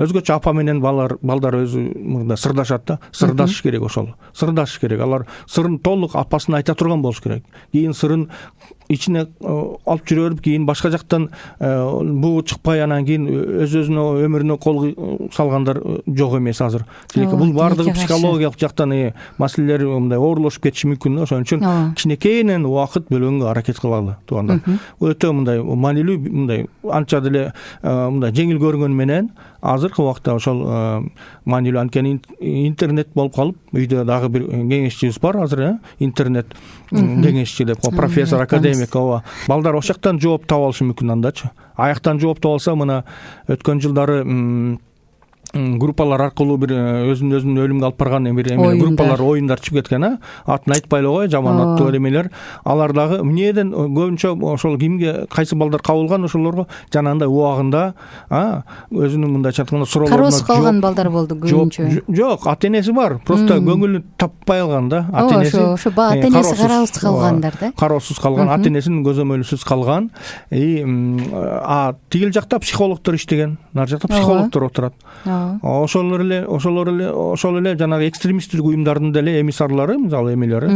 Өзгөчө апа менен балдар өзү мында сырдашат да, сырдашыш керек ошол. Сырдашыш керек. Алар сырын толук апасына айта турган болуш керек. Кийин сырын ичине алып жүрө берип, кийин башка жактан буу чыкпай, анан кийин өзүнө өмүрүнө кол салгандар жок эмес азыр. Чөнөкөй бул бардыгы психологиялык жактан маселелер мындай оорулашып кетиши мүмкүн. Ошон үчүн кичинекейинен убакыт бөлгөнгө аракет кылалы, туугандар. Өтө мындай маанилүү, мындай анча деле мындай жеңил көрүнгөнү менен азыркы убакта ошол маанилүү, анткени интернет болуп калып, үйдө дагы бир кеңешчибиз бар азыр, интернет кеңешчи деп, профессор, академик, ооба. Балдар ошол жактан жооп таба алышы мүмкүн андачы. Аяктан жооп таба алса, мына өткөн жылдары группалар аркылуу бир өзүнүн өлүмгө алып барган бир группалар, оюндар чыгып кеткен, атын айтпай эле кой, жаман аттуу эмелер. Алар дагы эмнеден көбүнчө ошол кимге кайсы балдар кабылган, ошолорго жанагындай убагында өзүнүн мындайча айтканда суроолоруна
кароосуз калган балдар болду көбүнчө.
Жок, ата-энеси бар, просто көңүлүн таппай калган да.
Ата-энеси ата-энеси кароосуз калгандар да.
Кароосуз калган, ата-энесинин көзөмөлүсүз калган. Тигил жакта психологдор иштеген, нар жакта психологдор отурат. Ошол эле жанагы экстремисттик уюмдардын деле эмиссарлары, мисалы эмелери,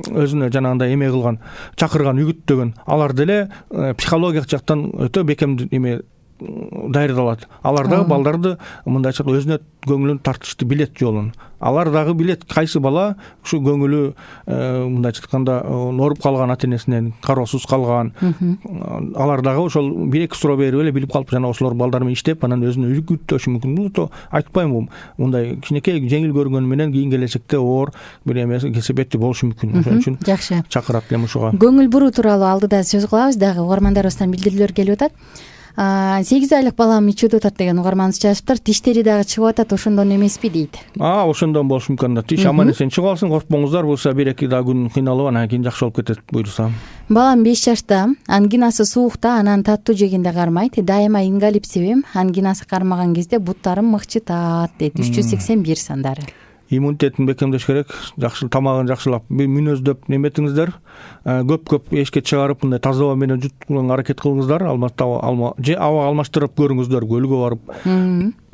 өзүнө жанагындай эме кылган, чакырган, үгүттөгөн, алар деле психологиялык жактан өтө бекем эме даярдалат. Алар дагы балдарды мындайча өзүнө көңүлүн тартышты билет жолун. Алар дагы билет кайсы бала ушу көңүлү мындайча айтканда ооруп калган, ата-энесинен кароосуз калган. Алар дагы ошол 1-2 суроо берип эле билип калып, жана ошолор балдар менен иштеп, анан өзүнө үгүттөшү мүмкүн. Бул айтпайм, мындай кичинекей жеңил көргөнү менен кийин келечекте оор бир эмеси кесепети болушу мүмкүн. Ошон үчүн жакшы чакырат элем ушуга.
Көңүл буруу тууралуу алдыда сөз кылабыз дагы, угармандарыбыздан билдирүүлөр келип атат. 8 айлык балам ичүүдө атат деген угарманыбыз жазыптыр. Тиштери дагы чыгып атат, ошондон эмеспи дейт.
Ошондон болушу мүмкүн да. Тиш аман эсен чыгып алсын, коркпоңуздар, булса 1-2 да күн кыйналып анан кийин жакшы болуп кетет буйрса.
Балам 5 жашта, ангинасы суукта, анан таттуу жегенде кармайт. Дайыма ингалип себем, ангинасы кармаган кезде буттарым мыкчытат дейт. 381 сандары.
Иммунитетин бекемдеш керек, жакшы тамагын жакшылап, мүнөздөп неметиңиздер, көп эшикке чыгарып, мындай таза аба менен жутканга аракет кылыңыздар, же аба алмаштырып көрүңүздөр, көлгө барып,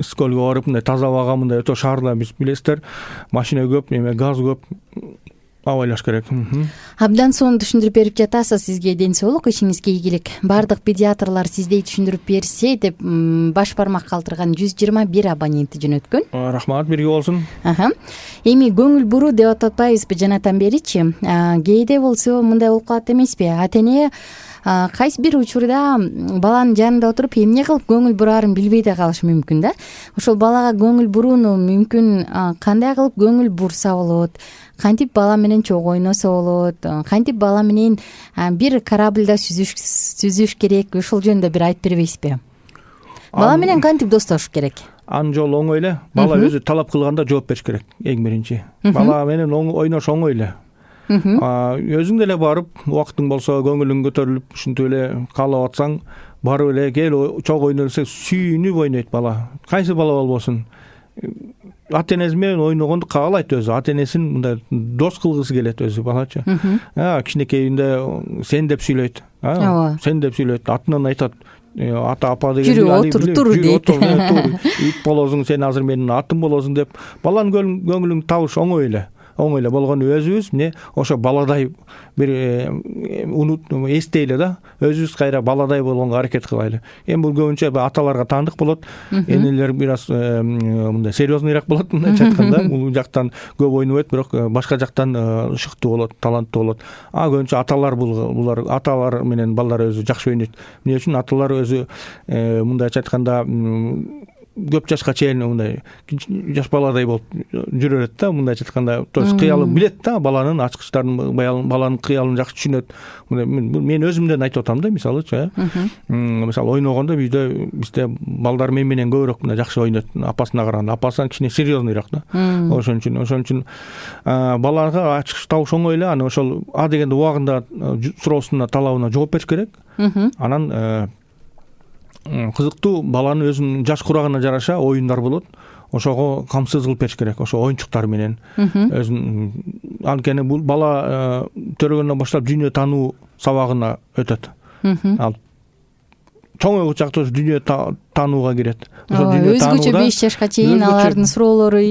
скөлгө барып, мындай таза абага, мындай өтө шаарда биз билесиздер, машина көп, газ көп, абайлаш керек.
Абдан сонун түшүндүрүп берип жатасыз. Сизге ден соолук, ишиңизге ийгилик. Бардык педиатрлар сиздей түшүндүрүп берсе деп баш бармак калтырган 121 абоненти жөнөткөн.
Рахмат, бирге болсун.
Эми көңүл буруу деп атпайбызбы жанатан беричи? Кээде болсо мындай болуп калат эмеспи? Ата-эне кайсы бир учурда баланын жанында отуруп эмне кылып көңүл бураарын билбей да калышы мүмкүн да. Ошол балага көңүл бурууну мүмкүн кандай кылып көңүл бурса болот? Кантип бала менен чогуу ойносо болот? Кантип бала менен бир корабльда сүзүш керек? Ошол жөнүндө бир айтып бербейсизби? Бала менен кантип достошуш керек?
Ан жолу оңой эле. Бала өзү талап кылганда жооп бериш керек, эң биринчи. Бала менен ойнош оңой эле. Өзүң деле барып, убактың болсо, көңүлүң көтөрүлүп, ушинтип эле каалап атсаң, барып эле кел чогуу ойнойлу десең, сүйүнүп ойнойт бала. Кайсы бала болбосун. Ата-энеси менен ойногонду каалайт өзү. Ата-энесин мындай дос кылгысы келет өзү балачы. Кичинекейинде сен деп сүйлөйт. Сен деп сүйлөйт. Атынан айтат. Ата апа деген
жүрүп тур дейт.
Ит болосуң, сен азыр менин атым болосуң деп. Баланын көңүлүн табыш оңой эле. Оңой эле болгону өзүбүз эмне ошо баладай бир эстейле да, өзүбүз кайра баладай болгонго аракет кылайлы. Эми бул көбүнчө аталарга таандык болот. Энелер бир аз мындай серьезныйраак болот, мындайча айтканда. Бул жактан көп ойнобойт, бирок башка жактан ышыктуу болот, таланттуу болот. Көбүнчө аталар булар аталар менен балдар өзү жакшы ойнойт. Эмне үчүн аталар өзү мындайча айтканда көп жашка чейин мындай жаш баладай болуп жүрөт да, мындайча айтканда, то есть кыялын билет да, баланын ачкычтарын, баланын кыялын жакшы түшүнөт. Мен өзүмдөн айтып атам да, мисалычы, мисалы ойногондо бизде балдар менен көбүрөөк мындай жакшы ойнойт, апасына караганда. Апасынан кичине серьезныйраак да. Ошон үчүн балага ачкыч табыш оңой эле, анан ошол дегенде убагында суроосуна, талабына жооп бериш керек. Анан кызыктуу баланын өзүнүн жаш курагына жараша оюндар болот. Ошого камсыз кылып бериш керек, ошо оюнчуктар менен. Өзүн анткени бул бала төрөгөндөн баштап дүйнө таануу сабагына өтөт. Ал чоң чакта дүйнө таанууга кирет.
Өзгөчө 5 жашка чейин алардын суроолору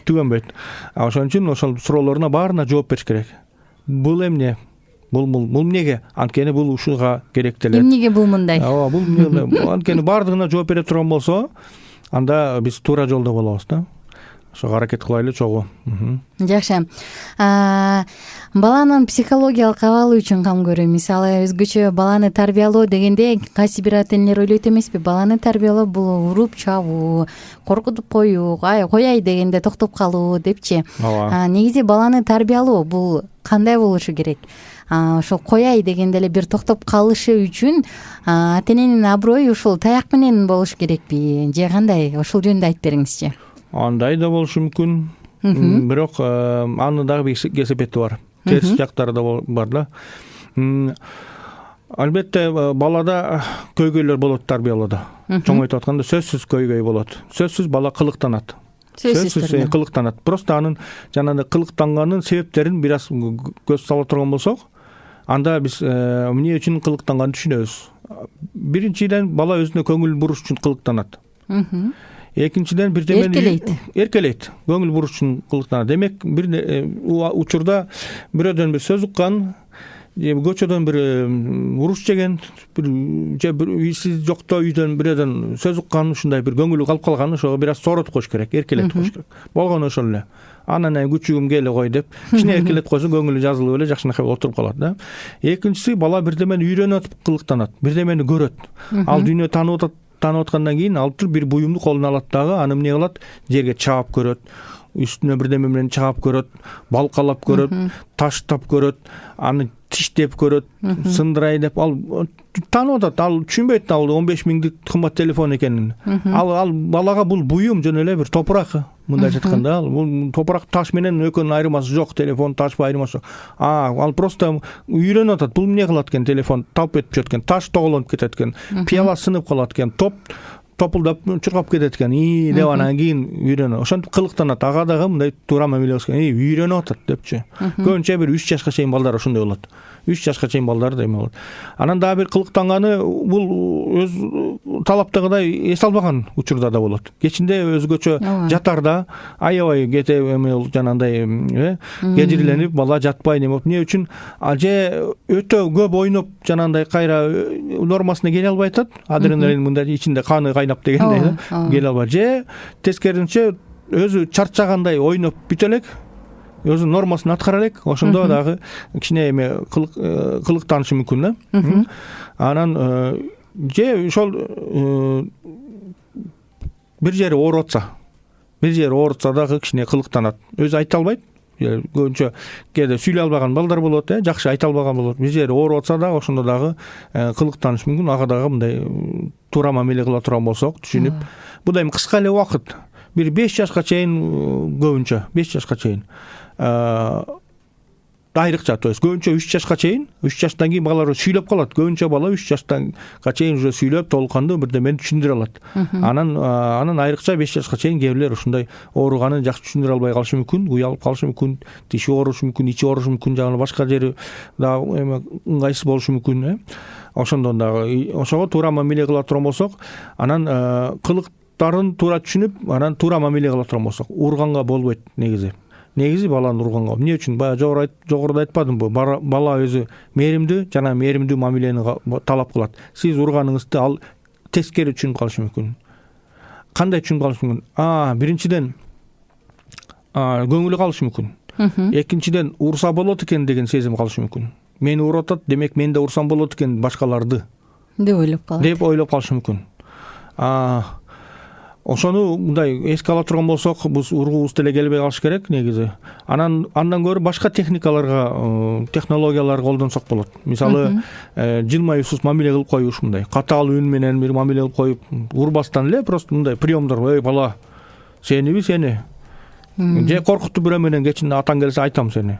түгөнбөйт. Ошон үчүн ошол суроолоруна баарына жооп бериш керек. Бул эмне? Бул эмнеге? Анткени бул ушуга керектелет.
Эмнеге бул мындай?
Бул анткени баардыгына жооп бере турган болсо, анда биз туура жолдо болобуз да. Ошого аракет кылайлы чогуу.
Жакшы. Баланын психологиялык абалы үчүн кам көрүү. Мисалы, өзгөчө баланы тарбиялоо дегенде кайсы бир ата-энелер ойлойт эмеспи? Баланы тарбиялоо бул уруп чабуу, коркутуп коюу, кояй дегенде токтоп калуу депчи. Негизи баланы тарбиялоо бул кандай болушу керек? Ошол кояй дегенде эле бир токтоп калышы үчүн ата-эненин аброю ушул таяк менен болуш керекпи? Же кандай? Ошол жөнүндө айтып бериңизчи.
Андай да болушу мүмкүн. Бирок анын дагы бир кесепети бар. Терс жактары да бар да. Албетте балада көйгөйлөр болот тарбиялоодо. Чоңойтуп атканда сөзсүз көйгөй болот. Сөзсүз бала кылыктанат. Сөзсүз кылыктанат. Просто анын жанагы кылыктанганын себептерин бир аз көз сала турган болсок, анда биз эмне үчүн кылыктанганын түшүнөбүз. Биринчиден бала өзүнө көңүл буруш үчүн кылыктанат. Экинчиден бирдеме эркелейт. Көңүл буруш үчүн кылыктанат. Демек, бир учурда бирөөдөн бир сөз уккан, көчөдөн бир уруш жеген, же бир үйсүз жокто үйдөн бирөөдөн сөз уккан, ушундай бир көңүлү калып калган, ошого бир аз сооротуп коюш керек, эркелетип коюш керек. Болгону ошол эле. Анан күчүгүм келе кой деп, кичине эркелетип койсоң көңүлү жазылып эле жакшынакай отуруп калат да. Экинчиси, бала бирдемени үйрөнүп кылыктанат, бирдемени көрөт. Ал дүйнө таанып аткандан кийин ал бир буюмду колуна алат дагы, аны эмне кылат? Жерге чаап көрөт. Үстүнө бирдеме менен чаап көрөт, балкалап көрөт, таштап көрөт, аны тиштеп көрөт, сындырай деп ал таанып атат, ал түшүнбөйт ал 15 миңдик кымбат телефон экенин. Ал балага бул буюм жөн эле бир топурак. Мындайча айтканда, бул топурак таш менен экөөнүн айырмасы жок, телефон таш айырмасы жок. Ал просто үйрөнүп атат. Бул эмне кылат экен, телефон талп этип жүрөт экен, таш тоголонуп кетет экен, пияла сынып калат экен, топулдап чуркап кетет экен. Деп анан кийин үйрөнөт. Ошентип кылыктанат. Ага дагы мындай туура мамиле кылыш керек. Үйрөнүп атат депчи. Көбүнчө бир 3 жашка чейин балдар ошондой болот. 3 жашка чейин балдар эме болот. Анан дагы бир кылыктанганы бул өз талаптагыдай эс албаган учурда да болот. Кечинде өзгөчө жатарда аябай кете эме жанагындай кежирленип бала жатпай эме болуп. Эмне үчүн? Же өтө көп ойноп жанагындай кайра нормасына келе албай атат. Адреналин мындай ичинде каны кайнап дегендей келе албай. Же тескерисинче өзү чарчагандай ойноп бүтө элек, өзүнүн нормасын аткара элек, ошондо дагы кичине эме кылыктанышы мүмкүн да. Анан же ошол бир жери ооруп атса дагы кичине кылыктанат. Өзү айта албайт. Көбүнчө кээде сүйлөй албаган балдар болот, жакшы айта албаган болот. Бир жери ооруп атса дагы ошондо дагы кылыктаныш мүмкүн. Ага дагы мындай туура мамиле кыла турган болсок, түшүнүп, бул эми кыска эле убакыт. Бир 5 жашка чейин көбүнчө 5 жашка чейин айрыкча, то есть көбүнчө 3 жашка чейин, 3 жаштан кийин балалар сүйлөп калат. Көбүнчө бала 3 жаштанга чейин уже сүйлөп, толкундуу бирдемени түшүндүрө алат. Анан айрыкча 5 жашка чейин кээ бирлер ушундай ооруганын жакшы түшүндүрө албай калышы мүмкүн, уялып калышы мүмкүн, тиши оорушу мүмкүн, ичи оорушу мүмкүн, жана башка жери дагы эме ыңгайсыз болушу мүмкүн. Ошондон дагы ошого туура мамиле кыла турган болсок, анан кылыктарын туура түшүнүп, анан туура мамиле кыла турган болсок, урганга болбойт негизи. Негизи баланы урганга. Эмне үчүн? Бая жогоруда айтпадымбы? Бала өзү мээримдүү жана мээримдүү мамилени талап кылат. Сиз урганыңызды ал тескери түшүнүп калышы мүмкүн. Кандай түшүнүп калышы мүмкүн? Биринчиден көңүлү калышы мүмкүн. Экинчиден урса болот экен деген сезим калышы мүмкүн. Мени уруп атат, демек мен да урсам болот экен башкаларды
деп ойлоп
калышы мүмкүн. Ошону мындай эске ала турган болсок, биз ургубуз деле келбей калыш керек негизи. Андан көрө башка технологиялар колдонсок болот. Мисалы, жылмаюусуз мамиле кылып коюш, мындай катаал үн менен бир мамиле кылып коюп, урбастан эле просто мындай приемдор, "Эй бала, сени". Же коркутуп бирөө менен кечинде атаң келсе айтам сени.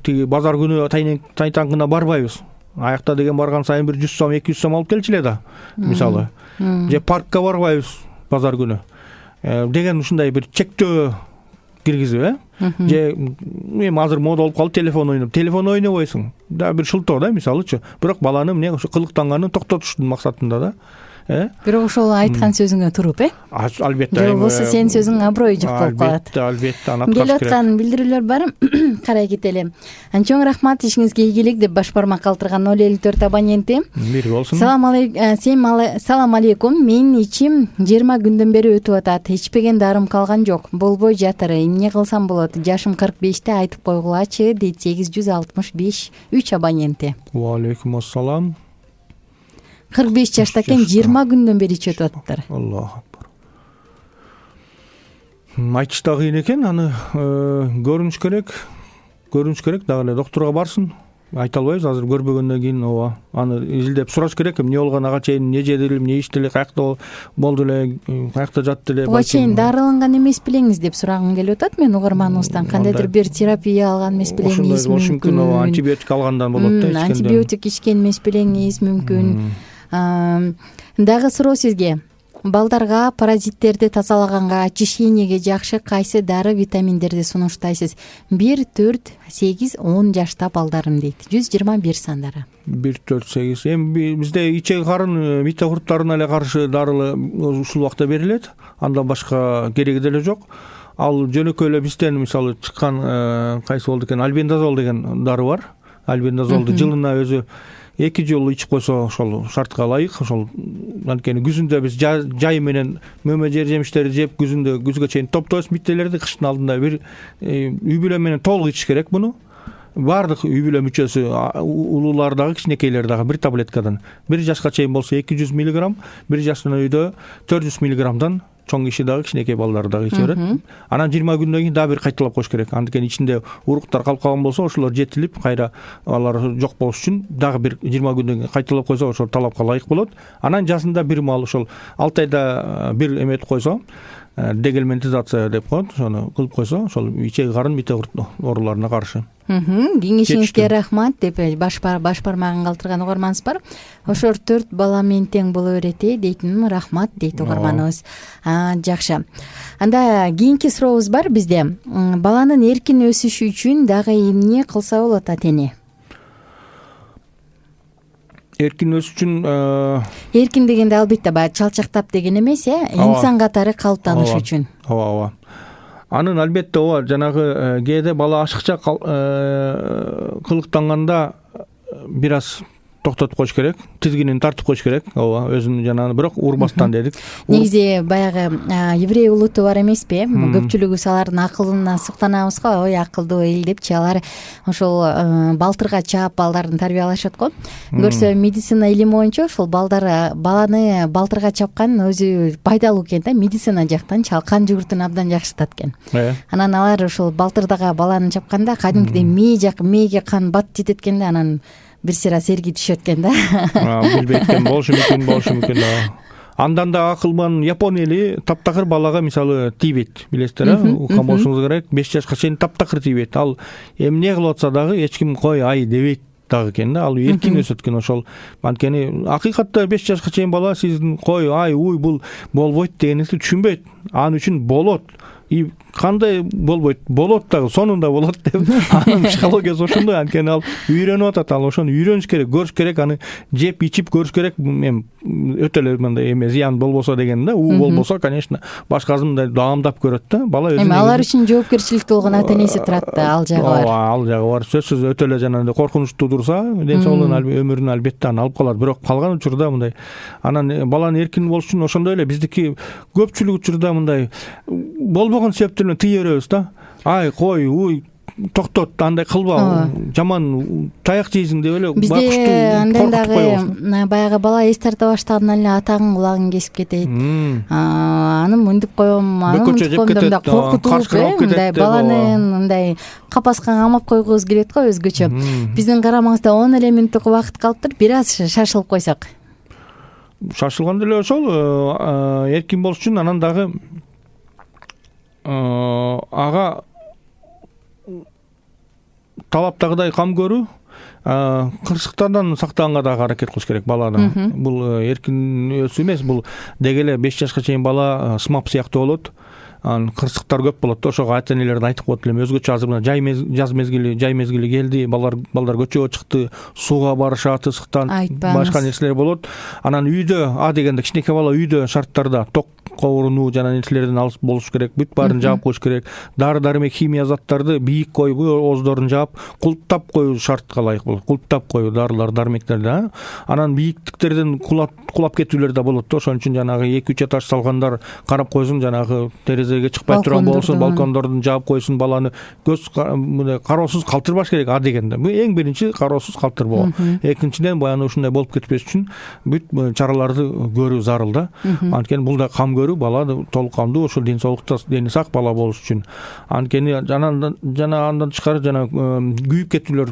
Тиги базар күнү тайтаңгына барбайбыз. Аякта деген барган сайын бир 100 сом, 200 сом алып келчү эле да. Мисалы, же паркка барбайбыз базар күнү. Деген ушундай бир чектөө киргизип, же эми азыр мода болуп калды телефон ойнобойсуң. Да бир шылтоо да, мисалычы. Бирок баланы эмне ошо кылыктанганын токтотуштун максатында да.
Бирок ошол айткан сөзүңө туруп,
Албетте.
Же болбосо сенин сөзүң аброй жок болуп калат.
Албетте, аны аткарыш керек.
Келип аткан билдирүүлөр бар. Карай кетели. Чоң рахмат, ишиңизге ийгилик деп баш бармак калтырган 054 абоненти.
Бир болсун.
Салам алейкум. Менин ичим 20 күндөн бери өтүп атат. Ичпеген дарым калган жок. Болбой жатыр. Эмне кылсам болот? Жашым 45те, айтып койгулачы, дейт 865 3 абоненти.
Ва алейкум ассалам.
45 жаштакен 20 күндөн бери ичип атыптыр.
Аллах акбар. Айтыш да кыйын экен, аны көрүнүш керек, дагы эле доктурга барсын. Айта албайбыз, азыр көрбөгөндөн кийин аны изилдеп сураш керек, эмне болгон, ага чейин эмне жеди, эмне ичти эле, каякта болду эле, каякта жатты эле.
Буга чейин дарыланган эмес белеңиз деп сурагым келип атат мен угарманыбыздан. Кандайдыр бир терапия алган эмес белеңиз мүмкүн.
Антибиотик алгандан болот да, ичкенден.
Антибиотик ичкен эмес белеңиз мүмкүн. Дагы суроо сизге. Балдарга паразиттерди тазалаганга, очищениеге жакшы кайсы дары витаминдерди сунуштайсыз? 1, 4, 8, 10 жашта балдарым дейт. 121 сандары.
1, 4, 8. Эми бизде ичеги карын микробтарына эле каршы дары ушул убакта берилет. Андан башка кереги деле жок. Ал жөнөкөй эле бизден мисалы чыккан кайсы болду экен, альбендазол деген дары бар. Альбендазолду жылына өзү 2 жолу ичип койсо ошол шартка ылайык. Ошол анткени күзүндө биз жай менен мөмө жемиштерди жеп, күзгө чейин топтойбуз биттелерди. Кыштын алдында бир үй бүлө менен толук ичиш керек муну. Бардык үй бүлө мүчөсү, улуулар дагы, кичинекейлер дагы бир таблеткадан. 1 жашка чейин болсо 200 мг, 1 жаштан өйдө 400 мг чоң киши дагы кичинекей балдар дагы иче берет. Анан 20 күндөн кийин дагы бир кайталап коюш керек. Анткени ичинде уруктар калып калган болсо, ошолор жетилип, кайра алар жок болуш үчүн дагы бир 20 күндөн кийин кайталап койсо, ошол талапка ылайык болот. Анан жазында бир маал ошол 6 айда бир эметип койсо, дегельминтизация деп коет, ошону кылып койсо, ошол ичеги карын мите ооруларына каршы.
Кеңешиңизге рахмат деп баш бармагын калтырган угарманыбыз бар. Ошол 4 бала менен тең боло берет дейтин. Рахмат дейт угарманыбыз. Жакшы. Анда кийинки сурообуз бар бизде. Баланын эркин өсүшү үчүн дагы эмне кылса болот ата-эне?
Эркин өсүш үчүн
эркин дегенде албетте баягы чалчактап деген эмес, инсан катары калыптаныш үчүн.
Ооба. Анын албетте жанагы кээде бала ашыкча кылыктанганда бир аз токтотуп коюш керек, тизгинин тартып коюш керек. Ооба, өзүн жанагы бирок урбастан дедик.
Негизи баягы еврей улуту бар эмеспи? Көпчүлүгүбүз алардын акылына суктанабыз го, ой акылдуу эл депчи. Алар ошол балтырга чаап балдарын тарбиялашат го. Көрсө медицина илими боюнча ошол баланы балтырга чапкан өзү пайдалуу экен да, медицина жактан кан жүгүртүн абдан жакшыртат экен. Анан алар ошол балтырдагы баланы чапканда кадимкидей мээге кан бат жетет экен да, анан бир сыйра серги түшөт экен да.
Билбейт экен, болушу мүмкүн. Андан да акылман Япон эли таптакыр балага мисалы тийбейт, билесиздер, уккан болушуңуз керек. 5 жашка чейин таптакыр тийбейт. Ал эмне кылып атса дагы эч ким кой ай дебейт дагы экен да. Ал эркин өсөт экен ошол. Анткени акыйкатта 5 жашка чейин бала сиздин кой ай уй бул болбойт дегениңизди түшүнбөйт. Анын үчүн болот. И кандай болбойт, болот дагы, сонунда болот деп анын психологиясы ошондой. Анткени ал үйрөнүп атат, ал ошону үйрөнүш керек, көрүш керек, аны жеп ичип көрүш керек. Өтө эле мындай эме зыян болбосо деген да, болбосо, конечно, башкасын мындай даамдап көрөт да. Бала өзүн
алар үчүн жоопкерчиликтүү болгон ата-энеси турат да, ал жагы бар.
Ал жагы бар. Сөзсүз өтө эле жанагындай коркунучтуу турса, ден соолугун, өмүрүн албетте аны алып калат. Бирок калган учурда мындай анан баланын эркин болуш үчүн ошондой эле биздики көпчүлүк учурда мындай болбогон себептер менен тыя беребиз да. Ай кой, уй токтот, андай кылба, жаман таяк жейсиң деп эле
бакыштуу андан дагы баягы бала эс тарта баштагандан эле атаңын кулагын кесип кетет. Аны мындып коем, да коркутуп, мындай баланын мындай капаска камап койгубуз келет го өзгөчө. Биздин карамаңызда 10 эле мүнөттүк убакыт калыптыр. Бир аз шашылып койсок.
Шашылганда эле ошол эркин болуш үчүн анан дагы ага талаптагыдай кам көрүү, кырсыктардан сактаганга дагы аракет кылыш керек баланы. Бул эркин өсүү эмес, бул деги эле 5 жашка чейин бала смап сыяктуу болот. Кырсыктар көп болот да, ошого ата-энелер айтып коет элем. Өзгөчө азыр мына жаз мезгили келди, балдар көчөгө чыкты, сууга барышат, ысыктан башка нерселер болот. Анан үйдө дегенде кичинекей бала үйдө шарттарда ток оорунуу жана нерселерден алыс болуш керек. Бүт баарын жаап коюш керек. Дары-дармек, химия заттарды бийик коюп, ооздорун жаап, кулптап коюу шартка ылайык болот. Кулптап коюу дарылар, дармектерди. Анан бийиктиктерден кулап кетүүлөр да болот да. Ошон үчүн жанагы 2-3 этаж салгандар карап койсун, жанагы терезеге чыкпай турган болсун, балкондордун жаап койсун, баланы көз кароосуз калтырбаш керек дегенде. Бул эң биринчи кароосуз калтырбоо. Экинчиден баягы ушундай болуп кетпеш үчүн бүт чараларды көрүү зарыл да. Анткени бул да кам көрүү, бала толук камдуу, ошол ден соолукта дени сак бала болуш үчүн. Анткени жана андан тышкары жана күйүп кетүүлөр,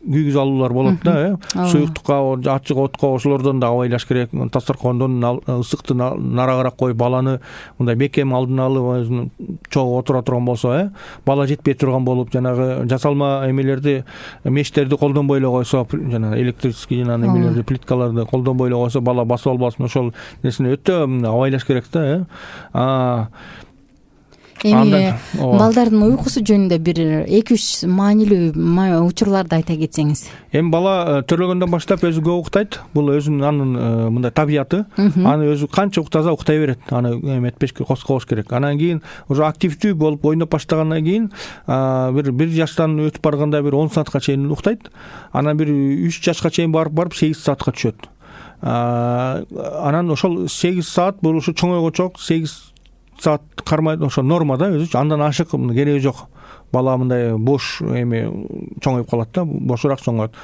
күйгүз алуулар болот да, суюктукка, ачык отко, ошолордон да абайлаш керек. Дасторкондон ысыкты нарагыраак коюп, баланы мындай бекем алдын алып чогуу отура турган болсо, бала жетпей турган болуп, жанагы жасалма эмелерди, мештерди колдонбой эле койсо, жана электрический жана эмелерди, плиткаларды колдонбой эле койсо, бала басып албасын, ошол нерсени өтө абайлаш керек да.
Эми балдардын уйкусу жөнүндө бир 2-3 маанилүү учурларды айта кетсеңиз.
Эми бала төрөлгөндөн баштап өзү көп уктайт. Бул өзүнүн анын мындай табияты. Аны өзү канча уктаса уктай берет. Аны эметпешке коскобош керек. Анан кийин уже активдүү болуп ойноп баштагандан кийин бир жаштан өтүп барганда бир 10 саатка чейин уктайт. Анан бир 3 жашка чейин барып 8 саатка түшөт. Анан ошол 8 саат бул ушу чоңойгочок 8 саат кармайт, ошо норма да өзүчү. Андан ашык кереги жок. Бала мындай бош эме чоңоюп калат да, бошураак чоңоет.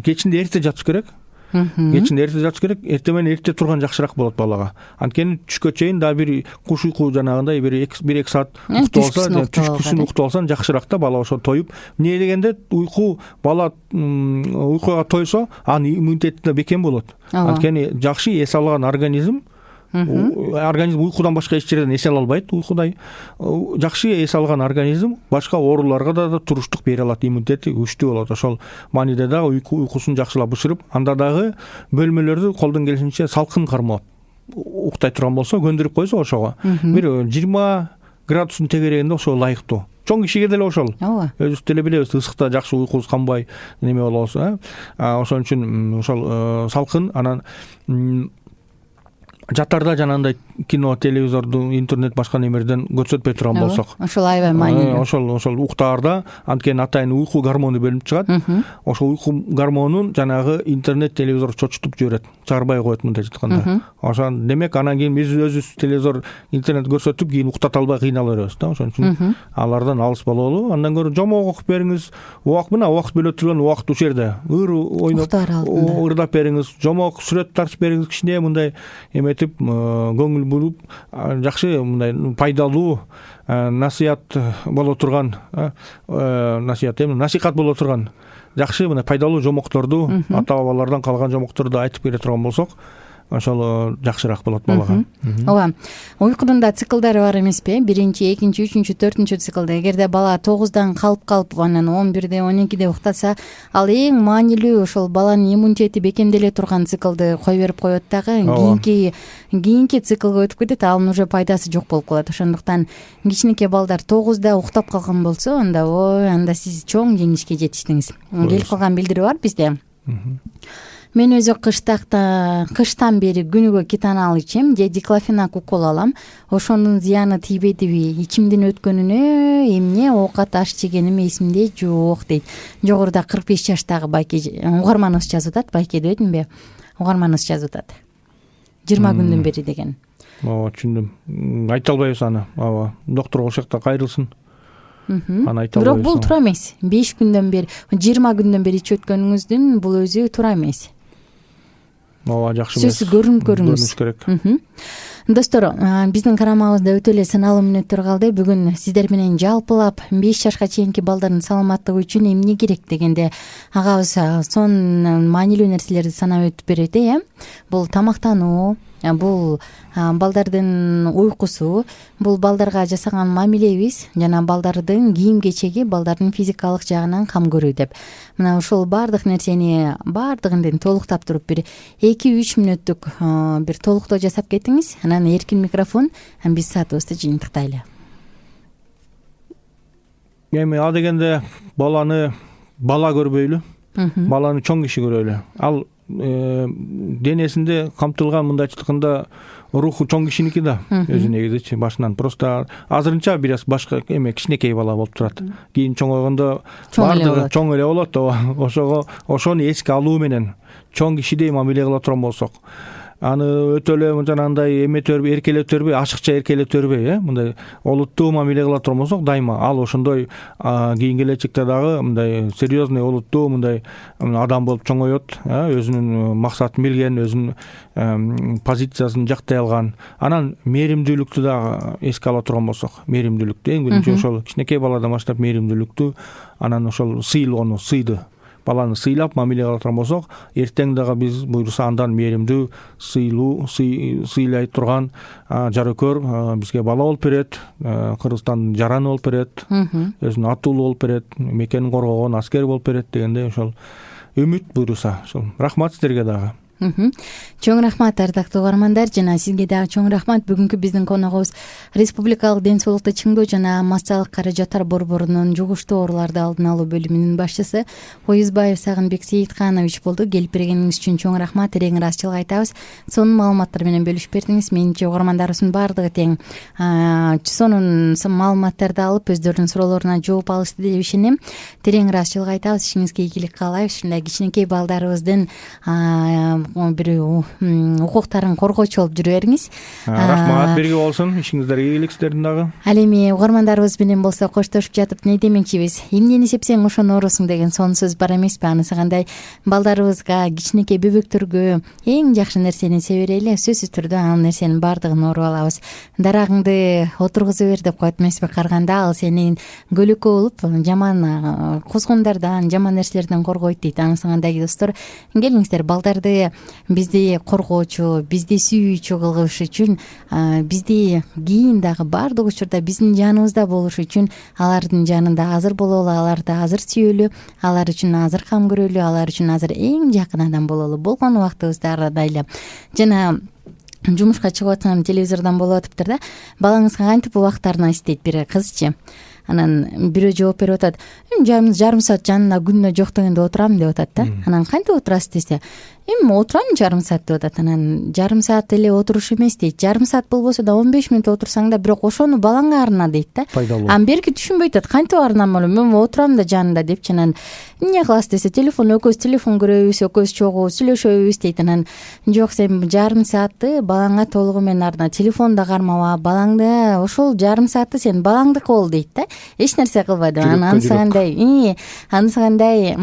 Кечинде эрте жатыш керек. кечин эрте жатыш керек, эртең менен эрте турган жакшыраак болот балага. Анткени түшкө чейин да бир куш уйку жанагындай бир 1-2 саат уктап алса, түшкүсүн уктап алсаң жакшыраак да, бала ошо тоюп. Эмне дегенде уйку бала уйкуга тойсо, анын иммунитети да бекем болот. Анткени жакшы эс алган организм уйкудан башка эч жерден эс ала албайт. Уйкудай жакшы эс алган организм башка ооруларга да туруштук бере алат, иммунитети күчтүү болот. Ошол мааниде дагы уйкусун жакшылап бышырып, анда дагы бөлмөлөрдү колдон келишинче салкын кармап уктай турган болсо, көндүрүп койсо ошого бир 20 градустун тегерегинде ошо ылайыктуу. Чоң кишиге деле ошол. Өзүбүз деле билебиз, ысыкта жакшы уйкубуз канбай неме болобуз. Ошон үчүн ошол салкын. Анан жатарда жанагындай кино, телевизорду, интернет башка немерден көрсөтпөй турган болсок,
ошол аябай маанилүү.
Ошол уктаарда анткени атайын уйку гормону бөлүнүп чыгат. Ошол уйку гормонун жанагы интернет, телевизор чочутуп жиберет, чыгарбай коет мындай жатканда. Ошон демек анан кийин биз өзүбүз телевизор, интернет көрсөтүп кийин уктата албай кыйналып беребиз да. Ошон үчүн алардан алыс бололу. Андан көрө жомок окуп бериңиз. Убакыт бөлө турган убакыт ушул жерде. Ыр ойноп, ырдап бериңиз. Жомок сүрөт тартып бериңиз, кичине мындай эметип, көңүл буруп, жакшы мындай пайдалуу насыят боло турган, насихат боло турган, жакшы мындай пайдалуу жомокторду, ата-бабалардан калган жомокторду айтып бере турган болсок, ошол жакшыраак болот балага.
Ооба. Уйкунун да циклдары бар эмеспи? 1-2, 3, 4 циклда. Эгерде бала 9-дан калып анан 11-де, 12-де уктаса, ал эң маанилүү ошол баланын иммунитети бекемделе турган циклды кой берип коет дагы, кийинки циклга өтүп кетет, анын уже пайдасы жок болуп калат. Ошондуктан кичинекей балдар 9-да уктап калган болсо, анда сиз чоң жеңишке жетиштиңиз. Келип калган билдирүү бар бизде. Мен өзү кыштан бери күнүгө кетанал ичем же диклофенак укол алам. Ошонун зыяны тийбедиби? Ичимдин өткөнүнө эмне оокат аш жегеним эсимде жок дейт. Жогоруда 45 жаштагы байке угарманыбыз жазып атат. Байке дебедимби? Угарманыбыз жазып атат. 20 күндөн бери деген.
Ооба, түшүндүм. Айта албайбыз аны. Ооба. Доктор ошол жакта кайрылсын. Аны айта албайбыз.
Бирок бул туура эмес. 5 күндөн бери, 20 күндөн бери ичип өткөнүңүздүн бул өзү туура эмес.
Ооба, жакшы эмес.
Сөзсүз көрүнүш
керек.
Достор, биздин карамабызда өтө эле саналуу мүнөттөр калды. Бүгүн сиздер менен жалпылап 5 жашка чейинки балдардын саламаттыгы үчүн эмне керек дегенде агабыз сонун маанилүү нерселерди санап өтүп берди. Бул тамактануу, бул балдардын уйкусу, бул балдарга жасаган мамилебиз жана балдардын кийим кечеги, балдардын физикалык жагынан кам көрүү деп. Мына ушул бардыгын толуктап туруп бир 2-3 мүнөттүк бир толуктоо жасап кетиңиз. Анан эркин микрофон, биз саатыбызды жыйынтыктайлы.
Эми а дегенде баланы бала көрбөйлү, баланы чоң киши көрөлү. Ал денесинде камтылган, мындайча айтканда, руху чоң кишиники да, өзү негизичи башынан. Просто азырынча бираз башка кичинекей бала болуп турат. Кийин чоңойгондо бардыгы чоң эле болот. Ошону эске алуу менен чоң кишидей мамиле кыла турган болсок, аны өтө эле жанагындай эметөрбөй, эркелетөрбөй, ашыкча эркелетөрбөй, мындай олуттуу мамиле кыла турган болсок, дайыма ал ошондой кийин келечекте дагы мындай серьезный, олуттуу мындай адам болуп чоңоет, өзүнүн максатын билген, өзүнүн позициясын жактай алган. Анан мээримдүүлүктү дагы эске ала турган болсок, мээримдүүлүктү эң биринчи ошол кичинекей баладан баштап мээримдүүлүктү, анан ошол сыйды баланы сыйлап мамиле кыла турган болсок, эртең дагы биз буйруса андан мээримдүү, сыйлай турган жарөкөр бизге бала болуп берет, Кыргызстандын жараны болуп берет, өзүнүн атуулу болуп берет, мекенин коргогон аскер болуп берет дегенде ошол үмүт буйруса. Рахмат сиздерге дагы. Чоң рахмат ардактуу угармандар, жана сизге дагы чоң рахмат. Бүгүнкү биздин коногубуз Республикалык ден соолукту чыңдоо жана массалык каражаттар борборунун жугуштуу ооруларды алдын алуу бөлүмүнүн башчысы Оюзбаев Сагынбек Сейитканович болду. Келип бергениңиз үчүн чоң рахмат, терең ыраазычылык айтабыз. Сонун маалыматтар менен бөлүшүп бердиңиз. Менимче угармандарыбыздын баардыгы тең сонун маалыматтарды алып, өздөрүнүн суроолоруна жооп алышты деп ишенем. Терең ыраазычылык айтабыз. Ишиңизге ийгилик каалайбыз. Ушундай кичинекей балдарыбыздын
бир укуктарын коргоочу болуп жүрө бериңиз.
Рахмат, бирге болсун, ишиңиздер ийгилик сиздердин дагы.
Ал эми угармандарыбыз менен болсо коштошуп жатып не демекчибиз? Эмнени сепсең ошону орусуң деген сонун сөз бар эмеспи? Анысы кандай балдарыбызга, кичинекей бөбөктөргө эң жакшы нерсени себе берели, сөзсүз түрдө ал нерсенин баардыгын уруп алабыз. Дарагыңды отургуза бер деп коет эмеспи? Карганда ал сени көлөкө болуп жаман кузгундардан, жаман нерселерден коргойт дейт. Анысы кандай достор? Келиңиздер, балдарды бизди коргоочу, бизди сүйүүчү кылыш үчүн, бизди кийин дагы баардык учурда биздин жаныбызда болуш үчүн алардын жанында азыр бололу, аларды азыр сүйөлү, алар үчүн азыр кам көрөлү, алар үчүн азыр эң жакын адам бололу. Болгон убактыбызда арада эле жана жумушка чыгып атсам телевизордон болуп атыптыр да. Балаңызга кантип убактарына иштейт бир кызчы. Анан бирөө жооп берип атат. Жарым саат жанына күнүнө жок дегенде отурам деп атат да. Анан кантип отурасыз десе, отурам жарым саат деп атат. Анан жарым саат эле отуруш эмес дейт. Жарым саат болбосо да 15 мүнөт отурсаң да, бирок ошону балаңа арна дейт да. Анан берки түшүнбөй атат. Кантип арнам болом? Мен отурам да жанында депчи. Анан эмне кыласыз десе, экөөбүз телефон көрөбүз, экөөбүз чогуу сүйлөшөбүз дейт. Анан жок, сен жарым саатты балаңа толугу менен арна, телефонду кармаба, балаңды ошол жарым саатты сен балаңдыкы бол дейт да. Эч нерсе кылбай деп. Анысы кандай,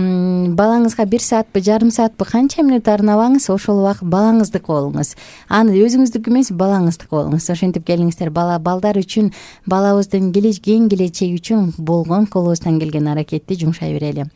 балаңызга 1 саатпы, жарым саатпы, канча мүнөт арнабаңыз, ошол убакыт балаңыздыкы болуңуз. Аны өзүңүздүкү эмес, балаңыздыкы болуңуз. Ошентип келиңиздер, балдар үчүн, балабыздын кең келечеги үчүн болгон колубуздан келген аракетти жумшай берели.